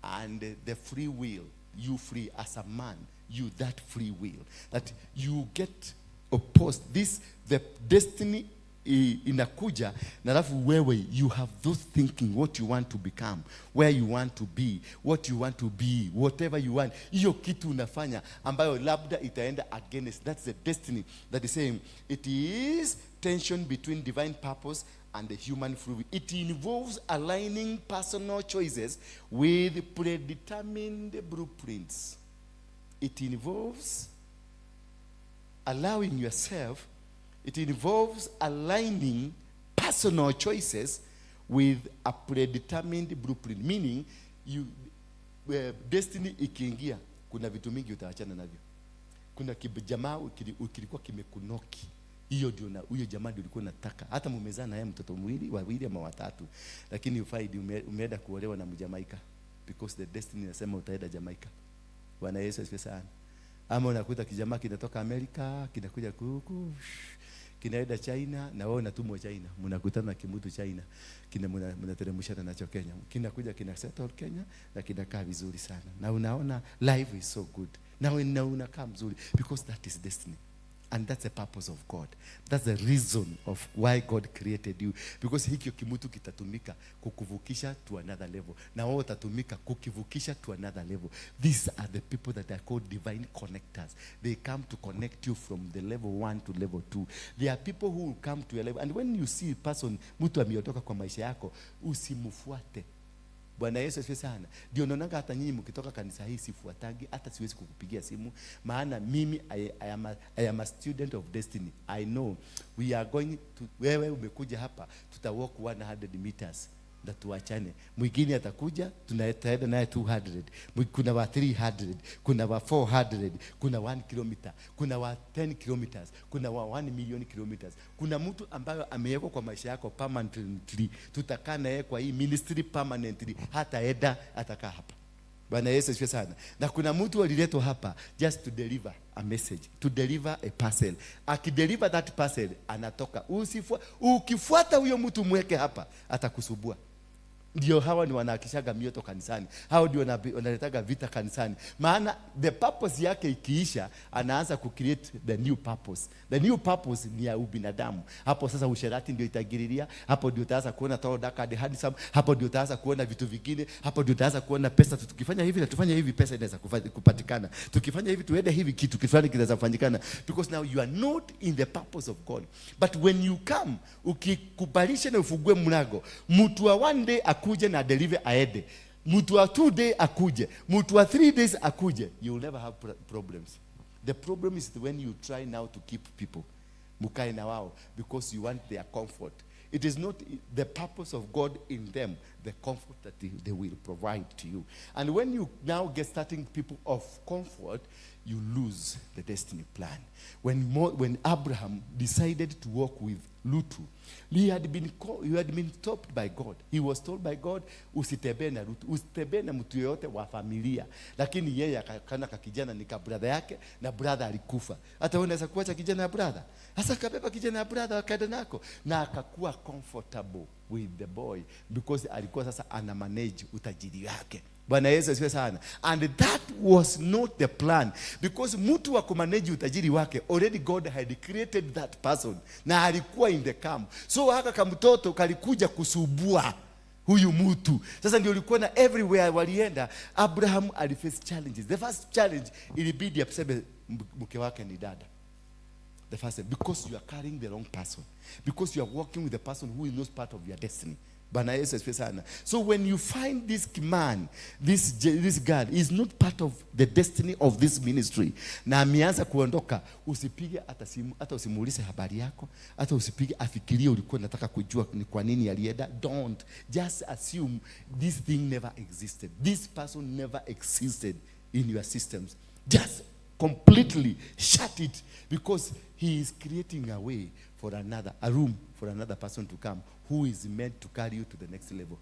and the free will. You free as a man, you that free will, that you get opposed. The destiny inakuja, na alafu wewe you have those thinking, what you want to become, where you want to be, what you want to be, whatever you want. Hiyo kitu unafanya ambayo labda itaenda against. That's the destiny that is saying it is tension between divine purpose and the human free will. It involves aligning personal choices with predetermined blueprints. It involves allowing yourself, it involves aligning personal choices with a predetermined blueprint. Meaning, destiny ikiingia, kuna vitu mingi utaachana navyo. Kuna jamaa kilikuwa kimekunoki, hiyo ndio na huyo jamaa ndio ulikuwa unataka. Hata mumezaa naye mtoto wawili ama watatu, lakini ufaidi umeenda kuolewa na Mjamaika, because the destiny inasema utaenda Jamaica. Bwana Yesu asifiwe sana. Ama unakuta kijamaa kinatoka Amerika, kinakuja kuku, kinaenda China, na wewe unatumwa China. Mnakutana na kimutu China, mnateremshana nacho Kenya. Kinakuja kina settle Kenya na kinakaa vizuri sana. Na unaona life is so good. Na unakaa mzuri, because that is destiny. And that's the purpose of God. That's the reason of why God created you. Because hikyo kimutu kitatumika kukuvukisha to another level. Na wao utatumika kukivukisha to another level. These are the people that are called divine connectors. They come to connect you from the level 1 to level 2. There are people who will come to your level. And when you see a person, mtu ameotoka kwa maisha yako, usimfuate. Bwana Yesu asifiwe sana. Ndio naonanga hata nyinyi mkitoka kanisa hii sifuatangi, hata siwezi kukupigia simu, maana mimi I am a student of destiny. I know we are going to, wewe umekuja hapa, tutawalk 100 meters na tuachane. Mwingine atakuja, tunaenda naye 200. Kuna wa 300, kuna wa 400, kuna 1 kilometer, kuna wa 10 kilometers, kuna wa 1 million kilometers. Kuna mtu ambaye amewekwa kwa maisha yako permanently. Tutakaa naye kwa hii ministry permanently, hata eda atakaa hapa. Bwana Yesu asifiwe sana. Na kuna mtu aliletwa hapa just to deliver a message, to deliver a parcel. Akideliver that parcel anatoka. Ukifuata huyo mtu mweke hapa, atakusubua. Ndio hawa ni wanahakishaga mioto kanisani. Hao ndio wanaletaga vita kanisani. Maana the purpose yake ikiisha, anaanza kucreate the new purpose. The new purpose ni ya ubinadamu. Hapo sasa usherati ndio itagiriria. Hapo ndio utaanza kuona toroka hadi handsome. Hapo ndio utaanza kuona vitu vingine. Hapo ndio utaanza kuona pesa. Tukifanya hivi na tufanye hivi, pesa inaweza kupatikana. Tukifanya hivi tuende hivi, kitu kifani kinaweza kufanyikana. Because now you are not in the purpose of God. But when you come, ukikubalisha na ufungue mlango, mtu wa one day akuje na deliver aende, mtu wa 2 days akuje, mtu wa 3 days akuje, you will never have problems. The problem is when you try now to keep people. mukae na wao, because you want their comfort. It is not the purpose of God in them, the comfort that they will provide to you. And when you now get starting people of comfort, you lose the destiny plan. When Abraham decided to walk with Lutu, he had been stopped by God. He was told by God, usitembee na Lutu, usitembee na mtu yoyote wa familia. Lakini yeye akakana kijana ni brother yake, na brother alikufa. Hata unaweza kuacha kijana ya brother. Sasa kabeba kijana ya brother akaenda nako, na akakuwa comfortable with the boy, because alikuwa sasa ana manage utajiri wake. Bwana Yesu asifiwe sana. And that was not the plan, because mtu wa kumanage utajiri wake, already God had created that person, na alikuwa in the camp. So haka kamtoto kalikuja kusubua huyu mtu. Sasa ndio ulikuwa na everywhere walienda, Abraham aliface challenges. The first challenge, ilibidi apseme mke wake ni dada. The first thing, because you are carrying the wrong person, because you are working with the person who is not part of your destiny. Bwana Yesu asifiwe sana. So when you find this man, this girl is not part of the destiny of this ministry, na ameanza kuondoka, usipige hata simu, hata usimuulize habari yako, hata usipige afikirie ulikuwa unataka kujua ni kwa nini alienda. Don't just assume this thing never existed. This person never existed in your systems. Just completely shut it, because he is creating a way for a room for another person to come who is meant to carry you to the next level.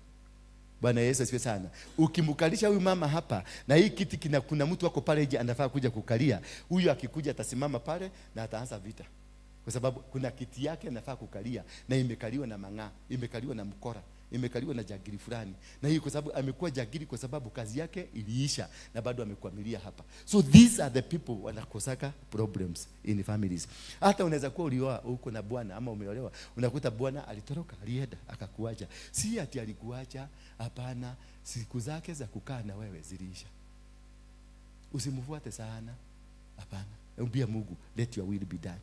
Bwana Yesu asifiwe sana. Ukimkalisha huyu mama hapa, na hii kiti kuna mtu wako pale nje anafaa kuja kukalia, huyu akikuja atasimama pale na ataanza vita. Kwa sababu kuna kiti yake anafaa kukalia, na imekaliwa na mang'aa, imekaliwa na mkora, imekaliwa na jagiri fulani. Na hii kwa sababu amekuwa jagiri kwa sababu kazi yake iliisha, na bado amekwamilia hapa. So these are the people wanakosaka problems in families. Hata unaweza kuwa ulioa uko na bwana ama umeolewa, unakuta bwana alitoroka, alienda akakuacha. Si ati alikuacha, hapana, siku zake za kukaa na wewe ziliisha. Usimfuate sana, hapana. Mwambie Mungu, let your will be done.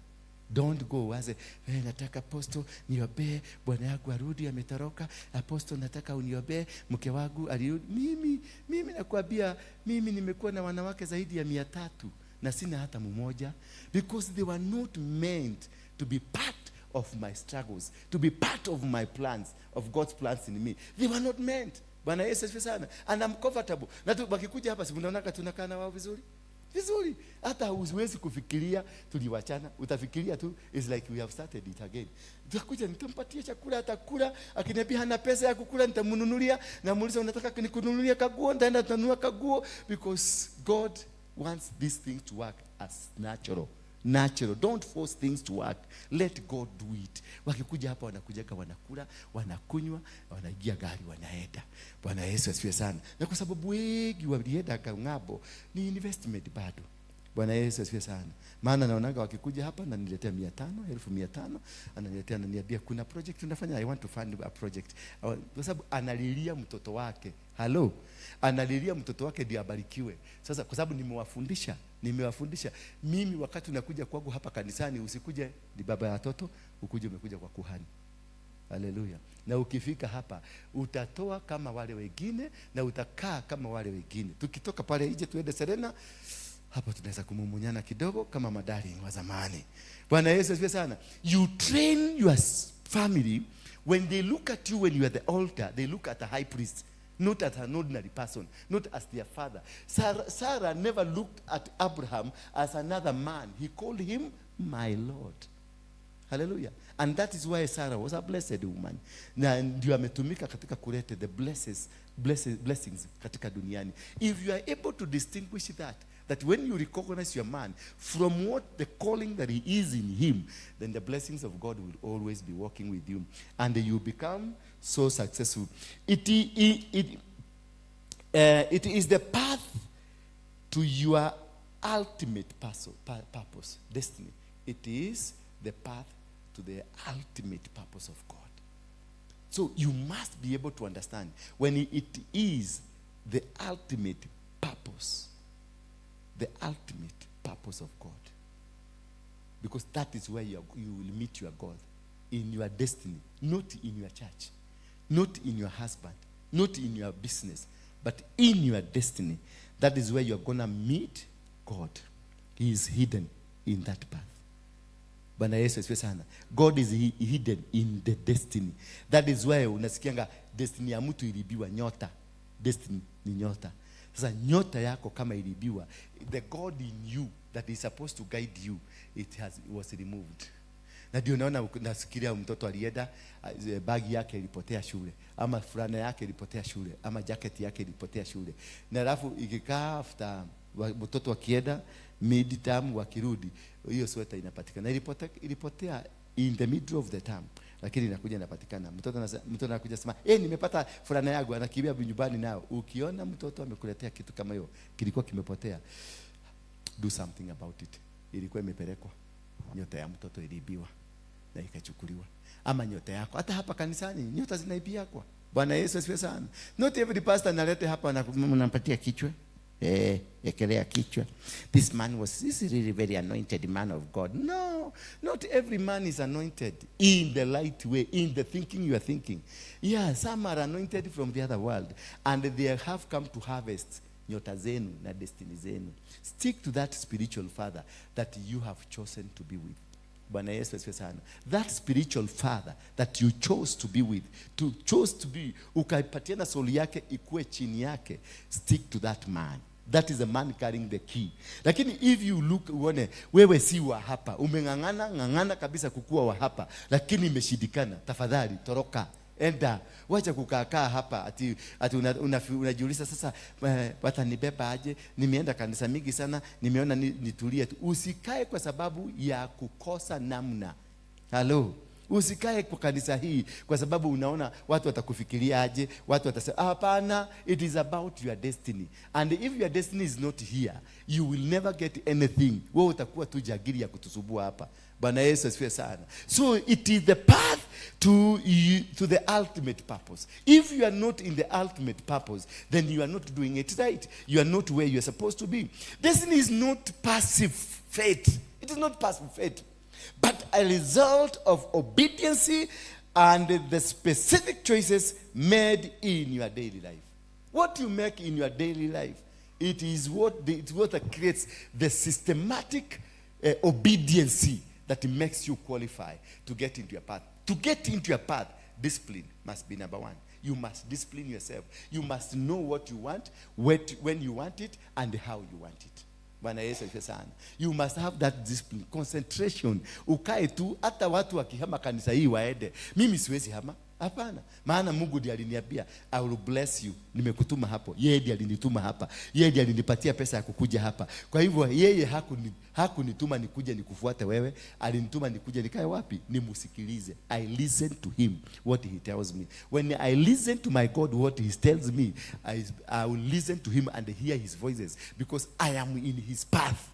Don't go waze, nataka apostle niobe, bwana yangu arudi ametoroka, apostle nataka uniobe, mke wangu alirudi. Mimi nakwambia, mimi nimekuwa na wanawake zaidi ya 300 na sina hata mmoja, because they were not meant to be part of my struggles, to be part of my plans, of God's plans in me. They were not meant. Bwana Yesu asifiwe sana. And I'm comfortable. Na tukikuja hapa, si mnaona tunakaa na wao vizuri? Vizuri. Hata usiwezi kufikiria tuliwachana. Utafikiria tu is like we have started it again. Tutakuja nitampatia chakula, atakula, akiniambia hana pesa ya kukula nitamnunulia, na muuliza unataka nikununulia kaguo, nitaenda nitanunua kaguo, because God wants this thing to work as natural. Don't force things to work. Let God do it. Wakikuja hapa wanakujaka, wanakula, wanakunywa, wanaingia gari, wanaenda. Bwana Yesu asifiwe sana. Na kwa sababu wengi walienda ng'ambo, ni investment bado. Bwana Yesu asifiwe sana. Maana naonaga wakikuja hapa na niletea 500, 1500, ananiletea, ananiambia kuna project tunafanya, I want to fund a project. Kwa sababu analilia mtoto wake. Hello. Analilia mtoto wake ndio abarikiwe. Sasa kwa sababu nimewafundisha mimi, wakati unakuja kwangu hapa kanisani, usikuje ni baba ya watoto, ukuje umekuja kwa kuhani. Haleluya. Na ukifika hapa utatoa kama wale wengine, na utakaa kama wale wengine. Tukitoka pale nje tuende Serena, hapa tunaweza kumumunyana kidogo kama madari wa zamani. Bwana Yesu asifiwe sana. You train your family. When they look at you when you are at the altar, they look at a high priest, not at an ordinary person, not as their father. Sarah never looked at Abraham as another man. He called him my Lord. Hallelujah. And that is why Sarah was a blessed woman. Na ndio ametumika katika kuleta the blessings katika duniani. If you are able to distinguish that when you recognize your man from what the calling that he is in him, then the blessings of God will always be working with you, and you become so successful. It is the path to your ultimate purpose, destiny. It is the path to the ultimate purpose of God. So you must be able to understand when it is the ultimate purpose of God. Because that is where you will meet your God, in your destiny, not in your church, not in your husband, not in your business, but in your destiny. That is where you're going to meet God. He is hidden in that path. Bwana Yesu asifiwe sana. God is hidden in the destiny. That is why unasikianga destiny ya mtu ilibiwa nyota. Destiny ni nyota. Sasa nyota yako kama ilibiwa, the God in you that is supposed to guide you, it was removed. Na ndio naona nasikiria mtoto alienda bagi yake ilipotea shule, ama fulana yake ilipotea shule, ama jacket yake ilipotea shule. Na alafu ikikaa after mtoto akienda mid term wakirudi, hiyo sweta inapatikana. Ilipotea in the middle of the term, lakini inakuja inapatikana. Mtoto anakuja sema, nimepata fulana yangu, anakimbia nyumbani nao. Ukiona mtoto amekuletea kitu kama hiyo, kilikuwa kimepotea, do something about it. Ilikuwa imepelekwa. Nyota ya mtoto iliibiwa na ikachukuliwa. Ama nyota yako. Hata hapa kanisani nyota zinaibiwa kwa. Bwana Yesu asifiwe sana. Not every pastor analete hapa na mnampatia kichwa. Ekelea kichwa. This is really very anointed man of God. No, not every man is anointed in the light way, in the thinking you are thinking. Yeah, some are anointed from the other world and they have come to harvest nyota zenu na destiny zenu. Stick to that spiritual father that you have chosen to be with. Bwana Yesu asifiwe sana. That spiritual father that you chose to be with, ukaipatiana soul yake ikue chini yake, stick to that man. That is a man carrying the key. Lakini if you look, uone wewe si wa hapa, ngangana kabisa kukua wa hapa, lakini imeshindikana, tafadhali toroka. Enda, wacha kukaa hapa ati unajiuliza sasa watanibeba aje? Nimeenda kanisa mingi sana, nimeona nitulie tu. Usikae kwa sababu ya kukosa namna. Hello. Usikae kwa kanisa hii kwa sababu unaona watu watakufikiria aje, watu watasema hapana. It is about your destiny, and if your destiny is not here, you will never get anything. Wewe utakuwa tu jagiri ya kutusubua hapa. Bwana Yesu asifiwe sana. So it is the path to the ultimate purpose. If you are not in the ultimate purpose, then you are not doing it right. You are not where you are supposed to be. Destiny is not passive fate. It is not passive fate, but a result of obedience and the specific choices made in your daily life. What you make in your daily life, it is what creates the systematic obedience that makes you qualify to get into your path. To get into your path, discipline must be number one. You must discipline yourself. You must know what you want, when you want it, and how you want it. Bwana Yesu asifiwe sana. You must have that discipline, concentration. Ukae tu, hata watu wakihama kanisa hii waende. Mimi siwezi hama. Hapana. Maana Mungu ndiye aliniambia, I will bless you. Nimekutuma hapo. Yeye ndiye alinituma hapa. Yeye ndiye alinipatia pesa ya kukuja hapa. Kwa hivyo yeye hakunituma nikuje nikufuate wewe. Alinituma nikuje nikae wapi? Nimusikilize. I listen to him what he tells me. When I listen to my God what he tells me, I will listen to him and hear his voices because I am in his path.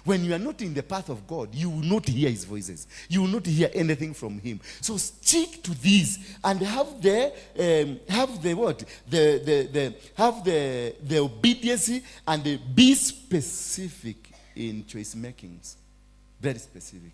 When you are not in the path of God, you will not hear his voices. You will not hear anything from him. So stick to this and have the obedience and be specific in choice makings. Very specific.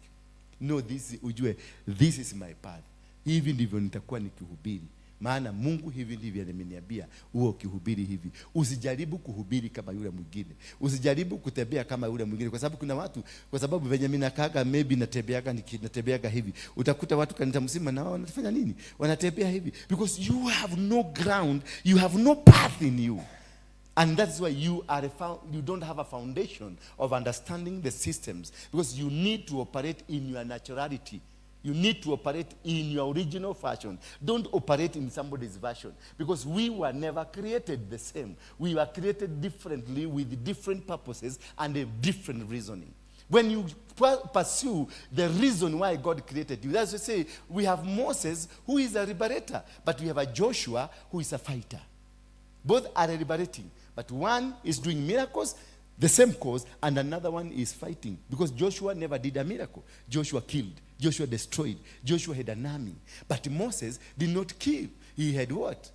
No, ujue, this is my path. Hivi ndivyo nitakuwa nikihubiri. Maana Mungu hivi ndivyo ameniambia uwe ukihubiri hivi. Usijaribu kuhubiri kama yule mwingine. Usijaribu kutembea kama yule mwingine kwa sababu kuna watu, kwa sababu venye mimi nakaga maybe natembeaga hivi. Utakuta watu kanisa mzima na wao wanafanya nini? Wanatembea hivi because you have no ground, you have no path in you. And that's why you don't have a foundation of understanding the systems because you need to operate in your naturality. You need to operate in your original fashion. Don't operate in somebody's version. Because we were never created the same. We were created differently with different purposes and a different reasoning. When you pursue the reason why God created you, that's to say, we have Moses who is a liberator, but we have a Joshua who is a fighter. Both are liberating, but one is doing miracles, the same cause, and another one is fighting. Because Joshua never did a miracle. Joshua killed. Joshua destroyed. Joshua had an army. But Moses did not kill. He had what?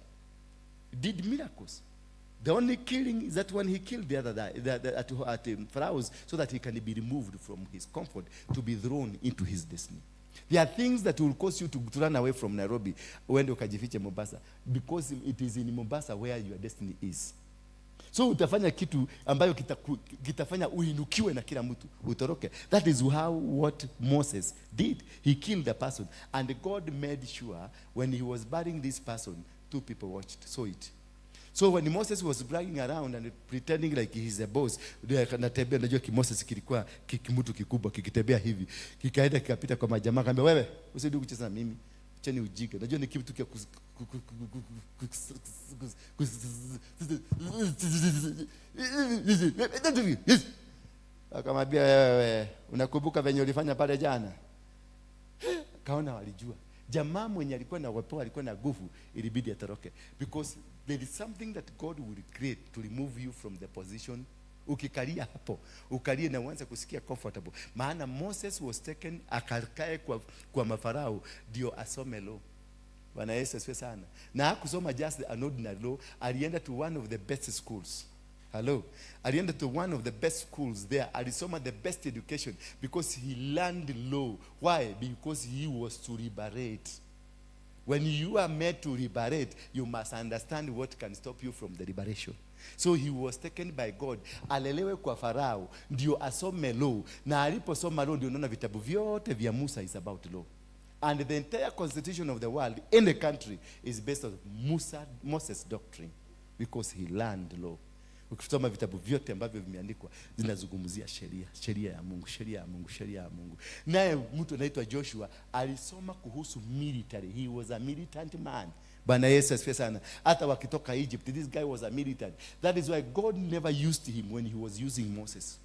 He did miracles. The only killing is that when he killed the other guy at Pharaoh's so that he can be removed from his comfort to be thrown into his destiny. There are things that will cause you to run away from Nairobi when you ukajifiche Mombasa because it is in Mombasa where your destiny is. So utafanya kitu ambayo kitafanya uinukiwe na kila mtu utoroke. That is what Moses did. He killed a person, and God made sure when he was burying this person, 2 people saw it. So when Moses was bragging around and pretending like he's a boss, anatembea, najua Moses kilikuwa kimutu kikubwa kikitembea hivi, kikaenda kikapita kwa majamaa, akamwambia wewe usidi kucheza na mimi, cheni ujinga. Najua ni kitu kia akamwambia wewe unakumbuka venye ulifanya pale jana? Kaona walijua. Jamaa mwenye alikuwa na wepo, alikuwa na nguvu, ilibidi atoroke, because there is something that God will create to remove you from the position. Ukikalia hapo, ukalie na uanze kusikia comfortable. Maana Moses was taken, akakae kwa mafarao ndio asome law. Bwana Yesu asifiwe sana. Na hakusoma just an ordinary law, alienda to one of the best schools. Hello. Alienda to one of the best schools there. Alisoma the best education because he learned law. Why? Because he was to liberate. When you are made to liberate, you must understand what can stop you from the liberation. So he was taken by God. Alelewe kwa Farao ndio asome law. Na aliposoma law ndio unaona vitabu vyote vya Musa is about law. And the entire constitution of the world in the country is based on Moses' doctrine, because he learned law. Ukisoma vitabu vyote ambavyo vimeandikwa zinazungumzia sheria ya Mungu, sheria ya Mungu, sheria ya Mungu. Naye mtu anaitwa Joshua alisoma kuhusu military. He was a militant man. Bwana Yesu asifiwe sana. Hata wakitoka Egypt, this guy was a militant. That is why God never used him when he was using Moses.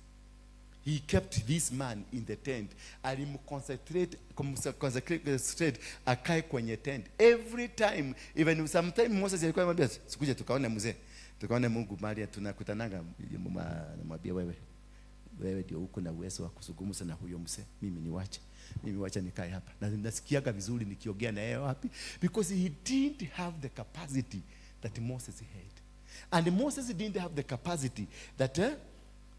He kept this man in the tent. Alimconcentrate akae kwenye tent every time. Even sometimes Moses alikuwa anamwambia sikuje tukaone mzee, tukaone Mungu mahali tunakutananga, namwambia wewe ndio uko na uwezo wa kuzungumza na huyo mzee, mimi wacha nikae hapa. Na nasikiaga vizuri nikiongea na yeye wapi, because he didn't have the capacity that Moses had. And Moses didn't have the capacity that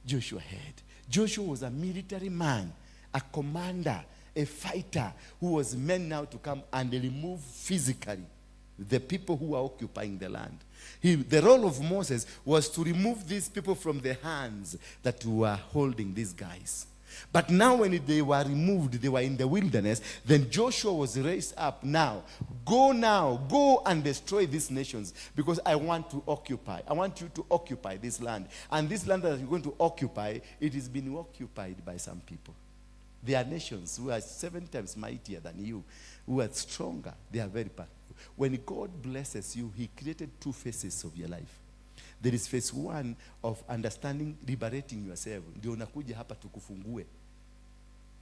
Joshua had. Joshua was a military man, a commander, a fighter who was meant now to come and remove physically the people who are occupying the land. The role of Moses was to remove these people from the hands that were holding these guys. But now when they were removed, they were in the wilderness, then Joshua was raised up. Now, go and destroy these nations, because I want you to occupy this land. And this land that you're going to occupy, it is being occupied by some people. There are nations who are 7 times mightier than you, who are stronger. They are very powerful. When God blesses you, he created 2 phases of your life. There is phase 1 of understanding, liberating yourself. Ndio unakuja hapa tukufungue.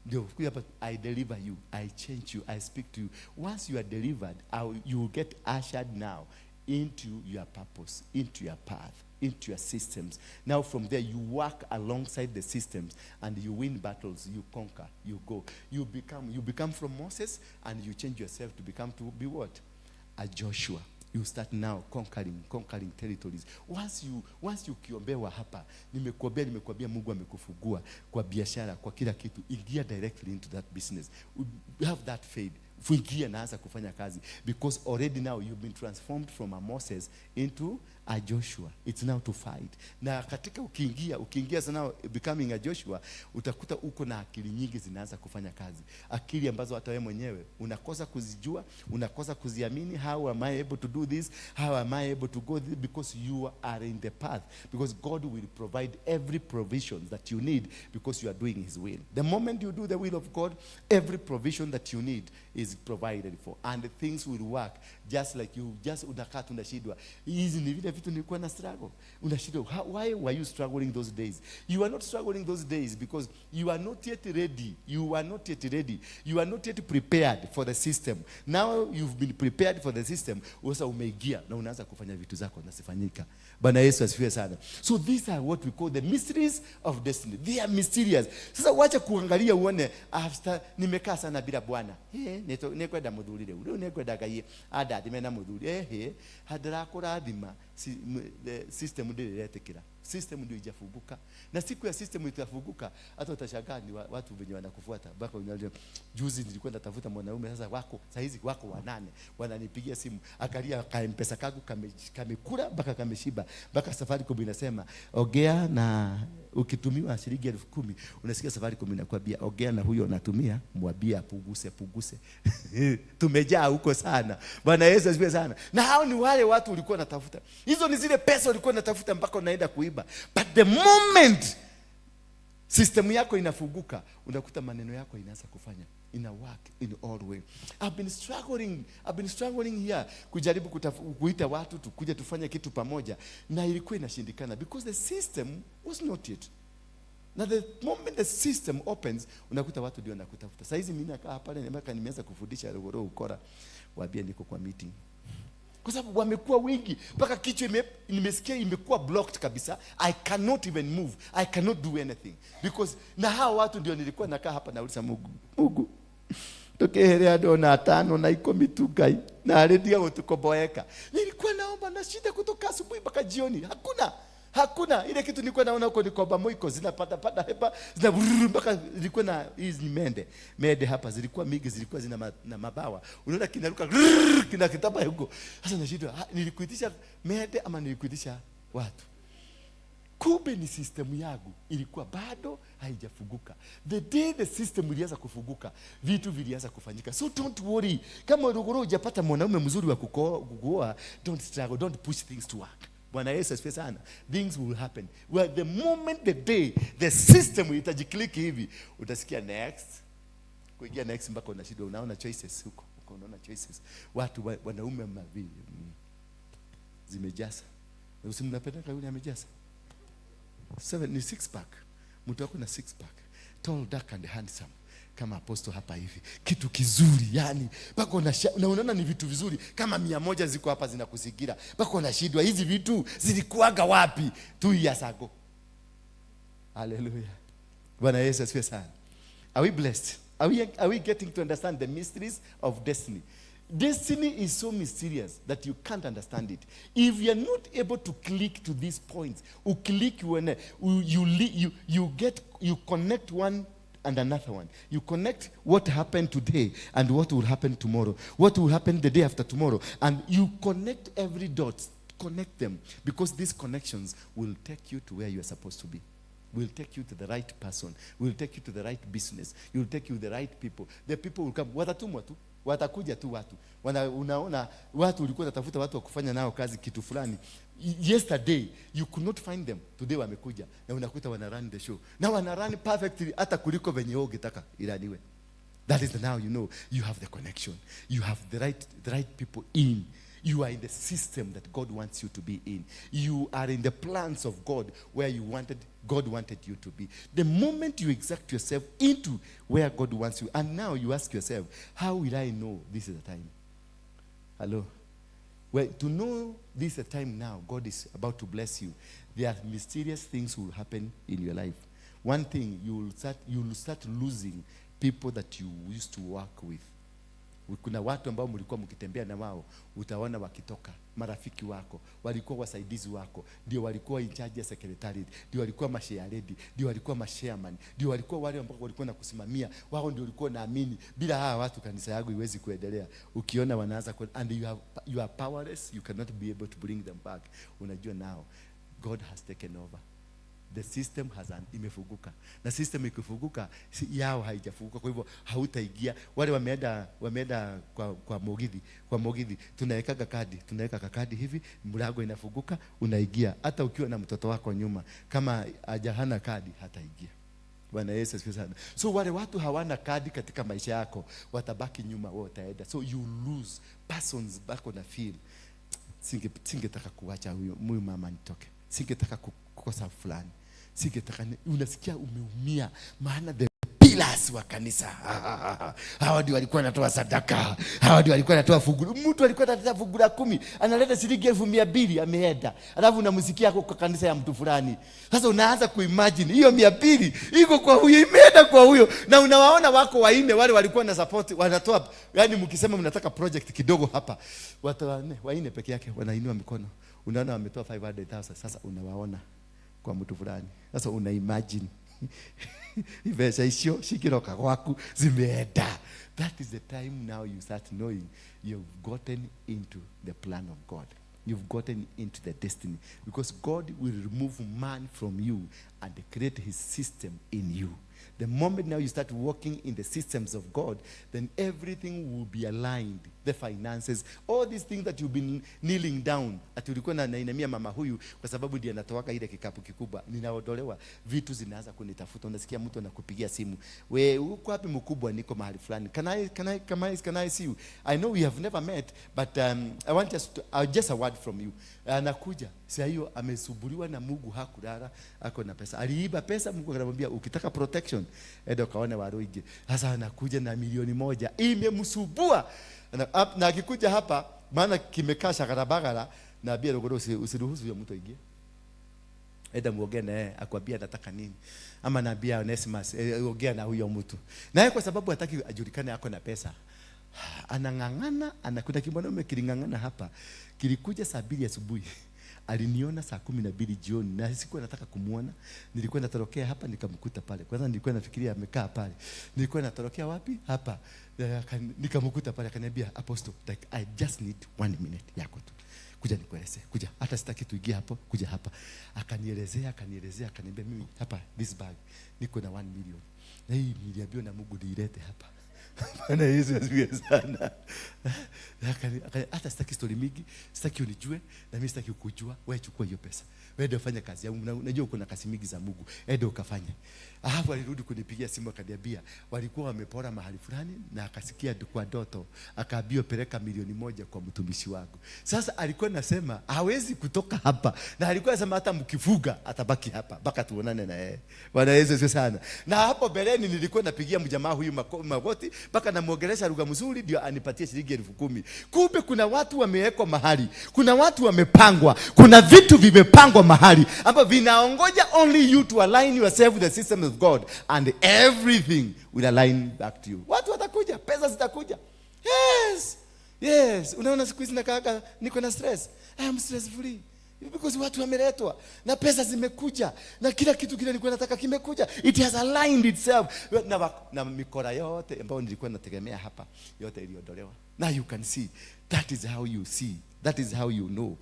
Ndio kuja hapa, I deliver you, I change you, I speak to you. Once you are delivered, you will get ushered now into your purpose, into your path, into your systems. Now from there you work alongside the systems and you win battles, you conquer, you go. You become from Moses, and you change yourself to be what? A Joshua. You start now conquering territories. Once you kiombewa hapa, nimekuambia Mungu amekufungua kwa biashara, kwa kila kitu, ingia directly into that business. Have that faith. Fungia na anza kufanya kazi, because already now you've been transformed from a Moses into a Joshua. It's now to fight. Na katika ukiingia sana becoming a Joshua, utakuta uko na akili nyingi zinaanza kufanya kazi. Akili ambazo hata wewe mwenyewe unakosa kuzijua, unakosa kuziamini. How am I able to do this? How am I able to go this? Because you are in the path. Because God will provide every provision that you need, because you are doing his will. The moment you do the will of God, every provision that you need is provided for, and the things will work just like you. Just unakaa unashindwa, hizi ni vile vitu nilikuwa na struggle, unashindwa. Why were you struggling those days? You are not struggling those days because you are not yet ready. You are not yet prepared for the system. Now you've been prepared for the system, sasa umeingia na unaanza kufanya vitu zako na sifanyika. Bwana Yesu asifiwe sana. So these are what we call the mysteries of destiny. They are mysterious. Sasa wacha kuangalia uone, after nimekaa sana bila Bwana, nekwenda muthurire ule nekwenda Ngai adathime na muthuri hadara kurathima system ndiriretikira. System ndio ijafunguka. Na siku ya system itafunguka, hata utashangaa ni watu wenye wanakufuata. Baka unajua juzi nilikuwa natafuta mwanaume, sasa wako saa hizi wako 8 wananipigia simu. Akalia ka M-pesa kangu kamekula mpaka kameshiba. Mpaka Safaricom inasema ongea na ukitumiwa shilingi 10,000 unasikia Safaricom inakwambia ongea na huyo unatumia, mwambie apuguse. Tumejaa huko sana. Bwana Yesu asifiwe sana. Na hao ni wale watu ulikuwa unatafuta. Hizo ni zile pesa ulikuwa unatafuta mpaka unaenda kuiba. But the moment system yako inafunguka, unakuta maneno yako inaanza kufanya, ina work in all way. I've been struggling here kujaribu kuita watu tukuje tufanye kitu pamoja, na ilikuwa inashindikana because the system was not yet. Now the moment the system opens, unakuta watu ndio wanakutafuta. Sasa hizi mimi nakaa pale nimeanza kufundisha roho ukora, waambie niko kwa meeting. Kwa sababu wamekuwa wengi mpaka kichwa nimesikia imekuwa blocked kabisa. I cannot even move. I cannot do anything because na hao watu ndio nilikuwa nakaa hapa nauliza Mungu tokeherea dona 5 na 10 tu gai na aledia utukoboeka. Nilikuwa naomba na shida kutoka asubuhi mpaka jioni. Hakuna ile kitu nilikuwa naona huko ni kwamba moiko zinapata hapa mpaka zilikuwa na hizi mende hapa zilikuwa mingi, zilikuwa zina na mabawa, unaona kinaruka kinakitapa huko. Sasa nashindwa nilikuitisha mende ama nilikuitisha watu. Kumbe ni system yangu ilikuwa bado haijafunguka. The day the system ilianza kufunguka, vitu vilianza kufanyika. So don't worry, kama uruguru hujapata mwanaume mzuri wa kukuoa, don't struggle, don't push things to work. Bwana Yesu asifiwe sana. Things will happen. Well, the moment the day the system itajiclick hivi, utasikia next. Kuingia next mpaka unashindwa, unaona choices huko. Unaona choices. Watu wanaume mavi zimejaza. Usimnapenda yule amejaza. 7 ni 6 pack. Mtu wako na 6 pack. Tall, dark and handsome. Kama apostle hapa hivi. Kitu kizuri yani. Bako unaona ni vitu vizuri. Kama 100 ziko hapa zinakusigira. Bako unashindwa hizi vitu zilikuaga wapi 2 years ago. Hallelujah. Bwana Yesu asifiwe sana. Are we blessed? Are we getting to understand the mysteries of destiny? Destiny is so mysterious that you can't understand it. If you are not able to click to these points, you connect one and another one. You connect what happened today and what will happen tomorrow. What will happen the day after tomorrow. And you connect every dot. Connect them. Because these connections will take you to where you are supposed to be. Will take you to the right person. Will take you to the right business. Will take you to the right people. The people will come. Watatumwa tu. Watakuja tu watu. Unaona watu ulikuwa unatafuta watu wa kufanya nao kazi kitu fulani. Yesterday you could not find them. Today wamekuja na unakuta wana run the show. Na wana run perfectly hata kuliko venye wewe ungetaka iraniwe. That is now you know you have the connection. You have the right people in. You are in the system that God wants you to be in. You are in the plans of God where God wanted you to be. The moment you exact yourself into where God wants you, and now you ask yourself, how will I know this is the time? Hello? Well, to know this is the time now, God is about to bless you. There are mysterious things will happen in your life. One thing, you will start losing people that you used to work with. Kuna watu ambao mlikuwa mkitembea na wao, utaona wakitoka, marafiki wako, walikuwa wasaidizi wako, ndio walikuwa in charge ya secretariat, ndio walikuwa mashare lady, ndio walikuwa mashareman, ndio walikuwa wale ambao walikuwa na kusimamia, wao ndio walikuwa naamini. Bila hawa watu kanisa yako iwezi kuendelea. Ukiona wanaanza and you are powerless, you cannot be able to bring them back. Unajua now God has taken over. The system imefunguka. Na system ikifunguka yao haijafunguka, kwa hivyo hautaingia. Wale wameenda kwa Mogithi tunaweka kadi hivi, mlango inafunguka, unaingia. Hata ukiwa na mtoto wako nyuma, kama hajahana kadi hataingia. Bwana Yesu asifiwe sana. So wale watu hawana kadi katika maisha yako, watabaki nyuma, wao wataenda. So you lose persons bako na feel. Singetaka kuacha huyu mama nitoke. Singetaka kukosa fulani. Singetaka, unasikia umeumia, maana the pillars wa kanisa hawa ndio walikuwa wanatoa sadaka, hawa ndio walikuwa wanatoa fungu. Mtu alikuwa anatoa fungu la 10, analeta shilingi 200 ameenda, alafu unamsikia kwa kanisa ya mtu fulani. Sasa unaanza kuimagine hiyo 200 iko kwa huyo, imeenda kwa huyo, na unawaona wako waine wale walikuwa na support wanatoa. Yani mkisema mnataka project kidogo hapa, watu waine peke yake wanainua mikono, unaona wametoa 500,000. Sasa unawaona kwa mtu fulani. Sasa una imagine pesa hizo shikiroka kwaku zimeenda. That is the time now you start knowing you've gotten into the plan of God. You've gotten into the destiny, because God will remove man from you and create his system in you. The moment now you start walking in the systems of God, then everything will be aligned. The finances, all these things that you've been kneeling down. Ati ulikuwa na nainamia mama huyu kwa sababu ndiye anatoaka ile kikapu kikubwa. Ninaodolewa, vitu zinaanza kunitafuta. Unasikia mtu anakupigia simu. We uko wapi mkubwa, niko mahali fulani. Can I see you? I know we have never met, but I want just a word from you. Anakuja. Sasa hiyo amesuburiwa na Mungu, hakulala, ako na pesa. Aliiba pesa, Mungu akamwambia ukitaka protection, enda kaone Waruinge. Sasa anakuja na milioni 1. Imemsubua. Na akikuja hapa, maana kimekaa shakarabagara, na bia rogoro usiruhusu ya mtu ingie. Eda muongee naye akwambia nataka nini. Ama naambia Onesimus ongea na huyo mtu. Naye kwa sababu hataki ajulikane ako na pesa, anangangana, anakuta kimwanaume kilingangana hapa. Kilikuja saa 2 asubuhi. Aliniona saa 12 jioni, na sikuwa nataka kumuona. Nilikuwa natorokea hapa, nikamkuta pale. Kwanza nilikuwa nafikiria amekaa pale. Nilikuwa natorokea wapi? Hapa. Nikamkuta pale, akaniambia Apostle, like I just need 1 minute yako tu. Kuja nikueleze. Kuja. Hata sitaki tuingie hapo, kuja hapa. Akanielezea, akaniambia mimi hapa this bag niko na 1 million. Na hii niliambiwa na Mungu niilete hapa. Bwana Yesu asifiwe sana. Hata sitaki story mingi, sitaki unijue, na mimi sitaki kukujua. Wewe chukua hiyo pesa. Wewe ndio fanya kazi yangu. Unajua uko na kazi mingi za Mungu. Ndio ukafanya. Alafu alirudi kunipigia simu akaniambia walikuwa wamepora mahali fulani, na akasikia kwa ndoto akaambiwa peleka 1,000,000 kwa mtumishi wangu. Sasa alikuwa anasema hawezi kutoka hapa, na alikuwa anasema hata mkifuga atabaki hapa mpaka tuonane na yeye. Bwana Yesu asifiwe sana. Na hapo beleni nilikuwa napigia mjamaa huyu magoti mpaka namuongelesha lugha mzuri ndio anipatie shilingi 10,000. Kumbe kuna watu wamewekwa mahali, kuna watu wamepangwa, kuna vitu vimepangwa mahali ambapo vinaongoja only you to align yourself with the system of God, and everything will align back to you. Watu watakuja, pesa zitakuja. Yes. Unaona siku hizi nakaa niko na stress. I am stress free because watu wameletwa na pesa zimekuja, na kila kitu kile nilikuwa nataka kimekuja. It has aligned itself. Na mikora yote ambayo nilikuwa nategemea hapa yote iliondolewa. Now you can see, that is how you see, that is how you know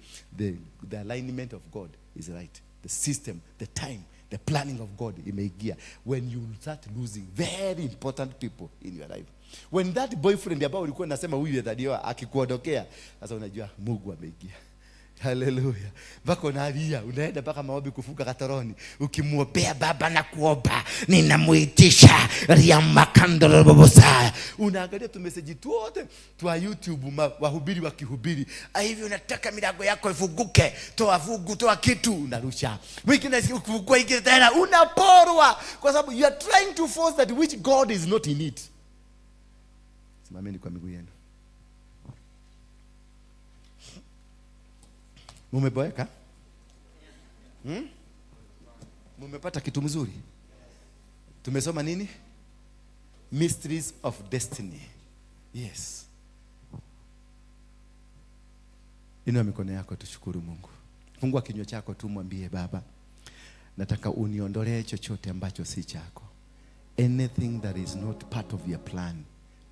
the alignment of God is right. The system, the time, the planning of God imeingia. When you start losing very important people in your life, when that boyfriend ambao ulikuwa unasema huyu yatadiwa akikuondokea, sasa unajua Mungu ameingia. Hallelujah. Bako nalia, unaenda mpaka maombi kufuka katoroni, ukimuombea baba na kuomba ninamuitisha riamakandoro bobosa. Unaangalia tu message tu wote tu YouTube wahubiri wakihubiri. Hivi unataka milango yako ifunguke, toa vugu, toa kitu, unarusha. Wengine kufungua ingine tena unaporwa kwa sababu you are trying to force that which God is not in it. Simameni kwa miguu yenu. Mumeboeka? Mumepata kitu mzuri? Tumesoma nini? Mysteries of destiny. Yes. Inua mikono yako tushukuru Mungu. Fungua kinywa chako tu mwambie Baba, nataka uniondolee chochote ambacho si chako. Anything that is not part of your plan,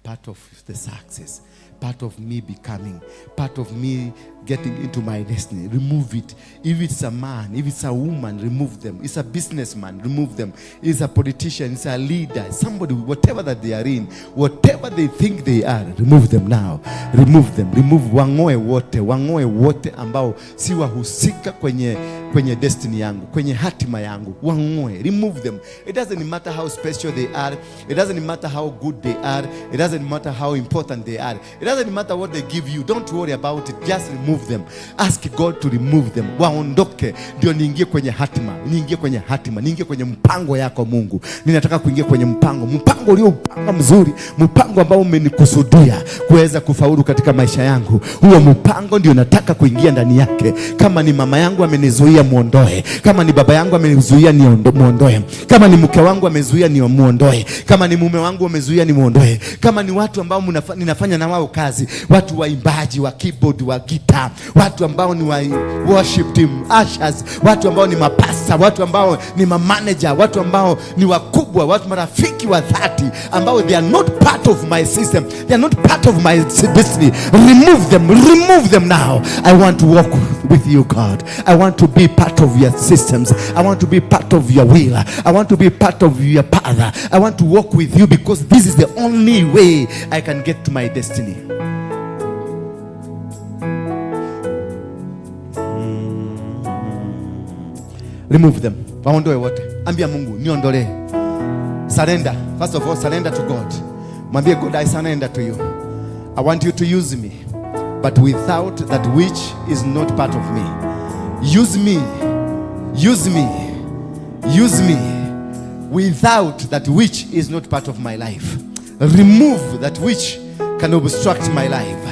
part of the success, part of me becoming, part of me getting into my destiny, remove it. If it's a man, if it's a woman, remove them. It's a businessman, remove them. It's a politician, it's a leader, somebody, whatever that they are in, whatever they think they are, remove them now. Remove them. Remove wangoe wote ambao si wahusika kwenye destiny yangu, kwenye hatima yangu. Wangoe, remove them. It doesn't matter how special they are. It doesn't matter how good they are. It doesn't matter how important they are. It doesn't matter what they give you. Don't worry about it. Just remove them. Ask God to remove them. Waondoke ndio niingie kwenye hatima. Niingie kwenye mpango yako Mungu. Ninataka kuingia kwenye mpango uliopanga mzuri, mpango ambao umenikusudia kuweza kufaulu katika maisha yangu. Huo mpango ndio nataka kuingia ndani yake. Kama ni mama yangu amenizuia, muondoe. Kama ni baba yangu amenizuia, muondoe. Kama ni mke wangu amezuia, muondoe. Kama ni mume wangu amezuia, muondoe. Kama kama ni watu ambao ninafanya na wao kazi, watu waimbaji wa keyboard, wa guitar, watu ambao ni wa worship team, ushers, watu ambao ni mapasta, watu ambao ni manager, watu ambao ni wakubwa, watu marafiki wa dhati ambao they are not part of my system, they are not part of my destiny. Remove them now. I want to walk with you, God. I want to be part of your systems. I want to be part of your will. I want to be part of your path. I want to walk with you because this is the only way I can get to my destiny. Remove them. Waondoe wote. Ambia Mungu, niondole. Surrender. First of all, surrender to God. Mwambie God, I surrender to you. I want you to use me, but without that which is not part of me. Use me. Use me. Use me without that which is not part of my life. Remove that which can obstruct my life.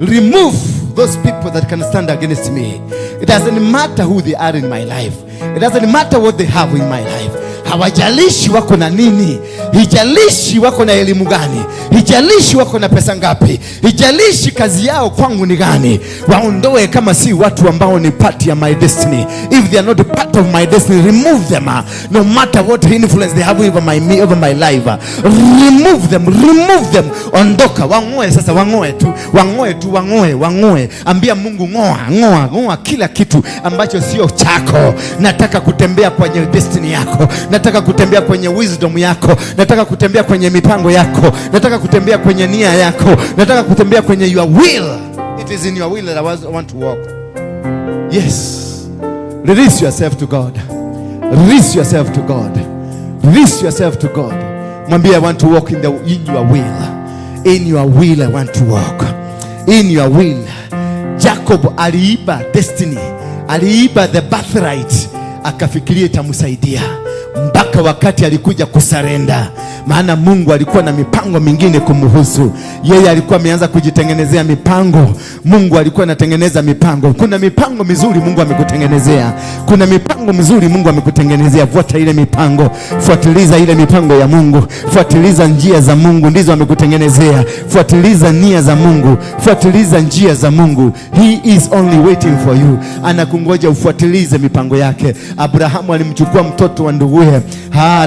Remove those people that can stand against me. It doesn't matter who they are in my life. It doesn't matter what they have in my life. Hawajalishi wako na nini, hijalishi wako na elimu gani, hijalishi wako na pesa ngapi, hijalishi kazi yao kwangu ni gani. Waondoe kama si watu ambao ni part ya my destiny. If they are not part of my destiny, remove them. No matter what influence they have over my life, remove them. Ondoka, wangoe sasa, wangoe. Ambia Mungu, ngoa kila kitu ambacho sio chako. Nataka kutembea kwenye destiny yako. Nataka kutembea kwenye wisdom yako. Nataka kutembea kwenye mipango yako. Nataka kutembea kwenye nia yako. Nataka kutembea kwenye your will. It is in your will that I want to walk. Yes. Release yourself to God. Release yourself to God. Release yourself to God. Mwambie, I want to walk in your will. In your will I want to walk. In your will. Jacob aliiba destiny. Aliiba the birthright. Akafikiria itamsaidia mpaka wakati alikuja kusarenda. Maana Mungu alikuwa na mipango mingine kumhusu yeye. Alikuwa ameanza kujitengenezea mipango. Mungu alikuwa anatengeneza mipango. Kuna mipango mizuri Mungu amekutengenezea. Kuna mipango mizuri Mungu amekutengenezea. Fuata ile mipango. Fuatiliza ile mipango ya Mungu. Fuatiliza njia za Mungu, ndizo amekutengenezea. Fuatiliza nia za Mungu. Fuatiliza njia za Mungu. He is only waiting for you. Anakungoja ufuatilize mipango yake. Abrahamu alimchukua mtoto wa nduguye,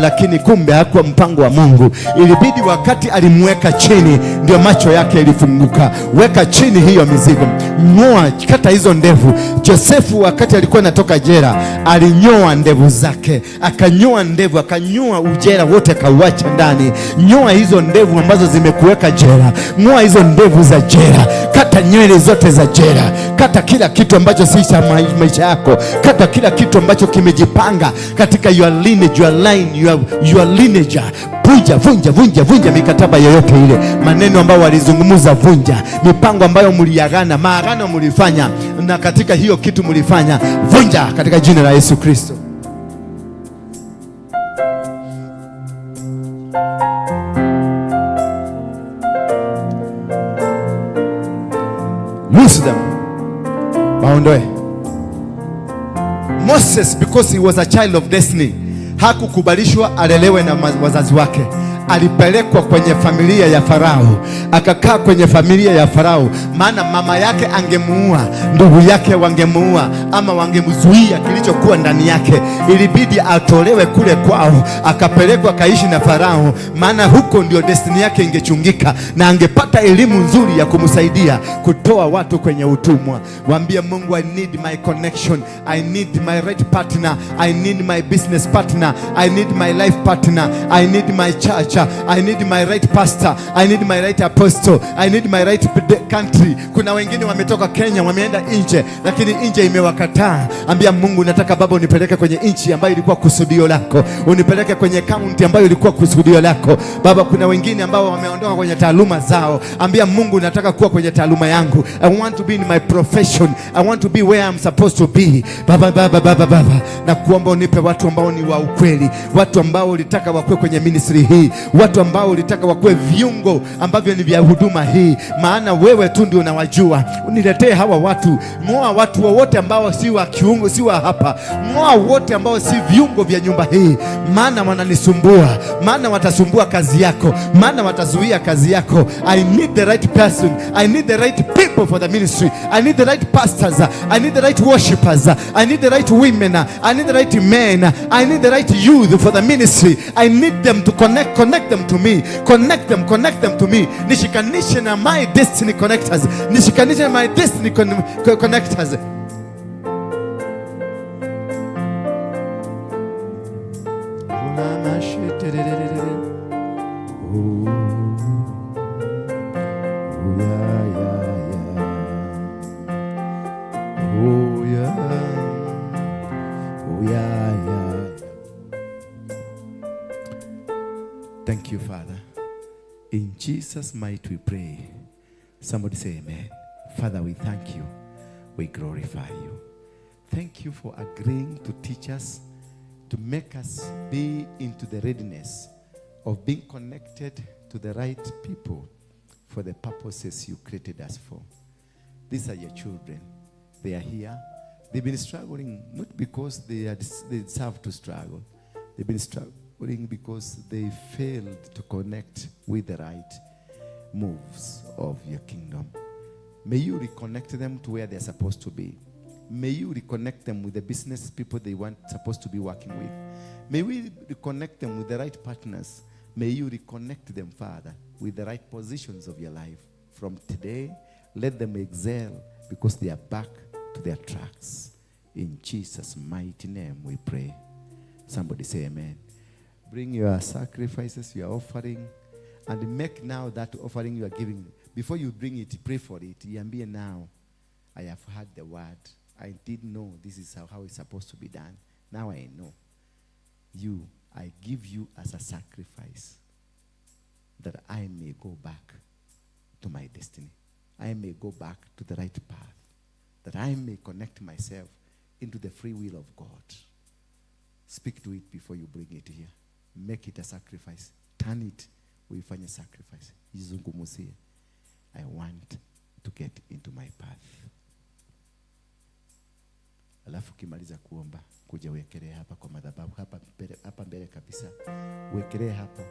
lakini kumbe hakuwa mpango wa Mungu. Ilibidi wakati alimweka chini ndio macho yake yalifunguka. Weka chini hiyo mizigo. Ngoa, kata hizo ndevu. Josefu wakati alikuwa anatoka jela, alinyoa ndevu zake. Akanyoa ndevu, akanyoa ujera wote akauacha ndani. Nyoa hizo ndevu ambazo zimekuweka jela. Ngoa hizo ndevu za jela. Kata nywele zote za jela. Kata kila kitu ambacho si cha maisha yako. Kata kila kitu ambacho kimejipanga katika your lineage, your line, your lineage. Vunja mikataba yoyote ile. Maneno ambayo walizungumza, vunja. Mipango ambayo mliagana, maagano mlifanya, na katika hiyo kitu mlifanya, vunja katika jina la Yesu Kristo. Loose them. Waondoe. Moses, because he was a child of destiny, hakukubalishwa alelewe na wazazi wake. Alipelekwa kwenye familia ya Farao, akakaa kwenye familia ya Farao. Maana mama yake angemuua, ndugu yake wangemuua, ama wangemzuia kilichokuwa ndani yake. Ilibidi atolewe kule kwao, akapelekwa kaishi na Farao. Maana huko ndio destiny yake ingechungika, na angepata elimu nzuri ya kumsaidia kutoa watu kwenye utumwa. Waambie Mungu, I need my connection, I need my right partner, I need my business partner, I need my life partner, I need my church, I need my right pastor, I need my right apostle, I need my right country. Kuna wengine wametoka Kenya, wameenda nje, lakini nje imewakataa. Ambia Mungu, nataka Baba unipeleke kwenye nchi ambayo ilikuwa kusudio lako. Unipeleke kwenye county ambayo ilikuwa kusudio lako. Baba, kuna wengine ambao wameondoka kwenye taaluma zao. Ambia Mungu, nataka kuwa kwenye taaluma yangu. I want to be in my profession. I want to be where I'm supposed to be. Baba, na kuomba unipe watu ambao ni wa ukweli. Watu ambao ulitaka wakuwe kwenye ministry hii. Watu ambao ulitaka wakuwe viungo ambavyo ni vya huduma hii. Maana wewe tu ndio unawajua. unajua. Uniletee hawa watu, ng'oa watu wowote ambao si wa kiungo, si wa hapa, ng'oa wote ambao si viungo vya nyumba hii, maana wananisumbua, maana watasumbua kazi yako, maana watazuia kazi yako. I need the right person, I need the right people for the ministry, I need the right pastors, I need the right worshipers, I need the right women, I need the right men, I need the right youth for the ministry. I need them to connect them to me, connect them to me. Nishikanishe na my destiny connectors, nishikanishe na my destiny connectors. Thank you, Father. In Jesus' might we pray. Somebody say amen. Father, we thank you. We glorify you. Thank you for agreeing to teach us, to make us be into the readiness of being connected to the right people for the purposes you created us for. These are your children. They are here. They've been struggling not because they deserve to struggle. They've been struggling because they failed to connect with the right moves of your kingdom. May you reconnect them to where they're supposed to be. May you reconnect them with the business people they want supposed to be working with. May we reconnect them with the right partners. May you reconnect them, Father, with the right positions of your life. From today, let them excel because they are back to their tracks. In Jesus' mighty name we pray. Somebody say amen. Bring your sacrifices, your offering, and make now that offering you are giving. Before you bring it, pray for it. Iambie now, I have heard the word. I didn't know this is how it's supposed to be done. Now I know. I give you as a sacrifice that I may go back to my destiny. I may go back to the right path. That I may connect myself into the free will of God. Speak to it before you bring it here. Make it a sacrifice. Turn it. Uifanye sacrifice. Izungumuzie. I want to get into my path. Alafu kimaliza kuomba, kuja uwekelee hapa kwa madhabahu, hapa mbele kabisa. Uwekelee hapa.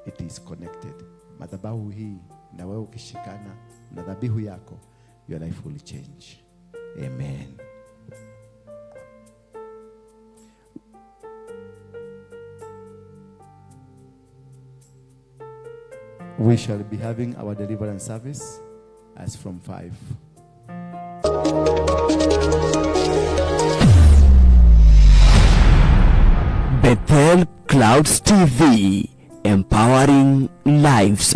It is connected. Madhabahu hii na wewe ukishikana na dhabihu yako, your life will change. Amen. We shall be having our deliverance service as from 5. Bethel Clouds TV, empowering lives.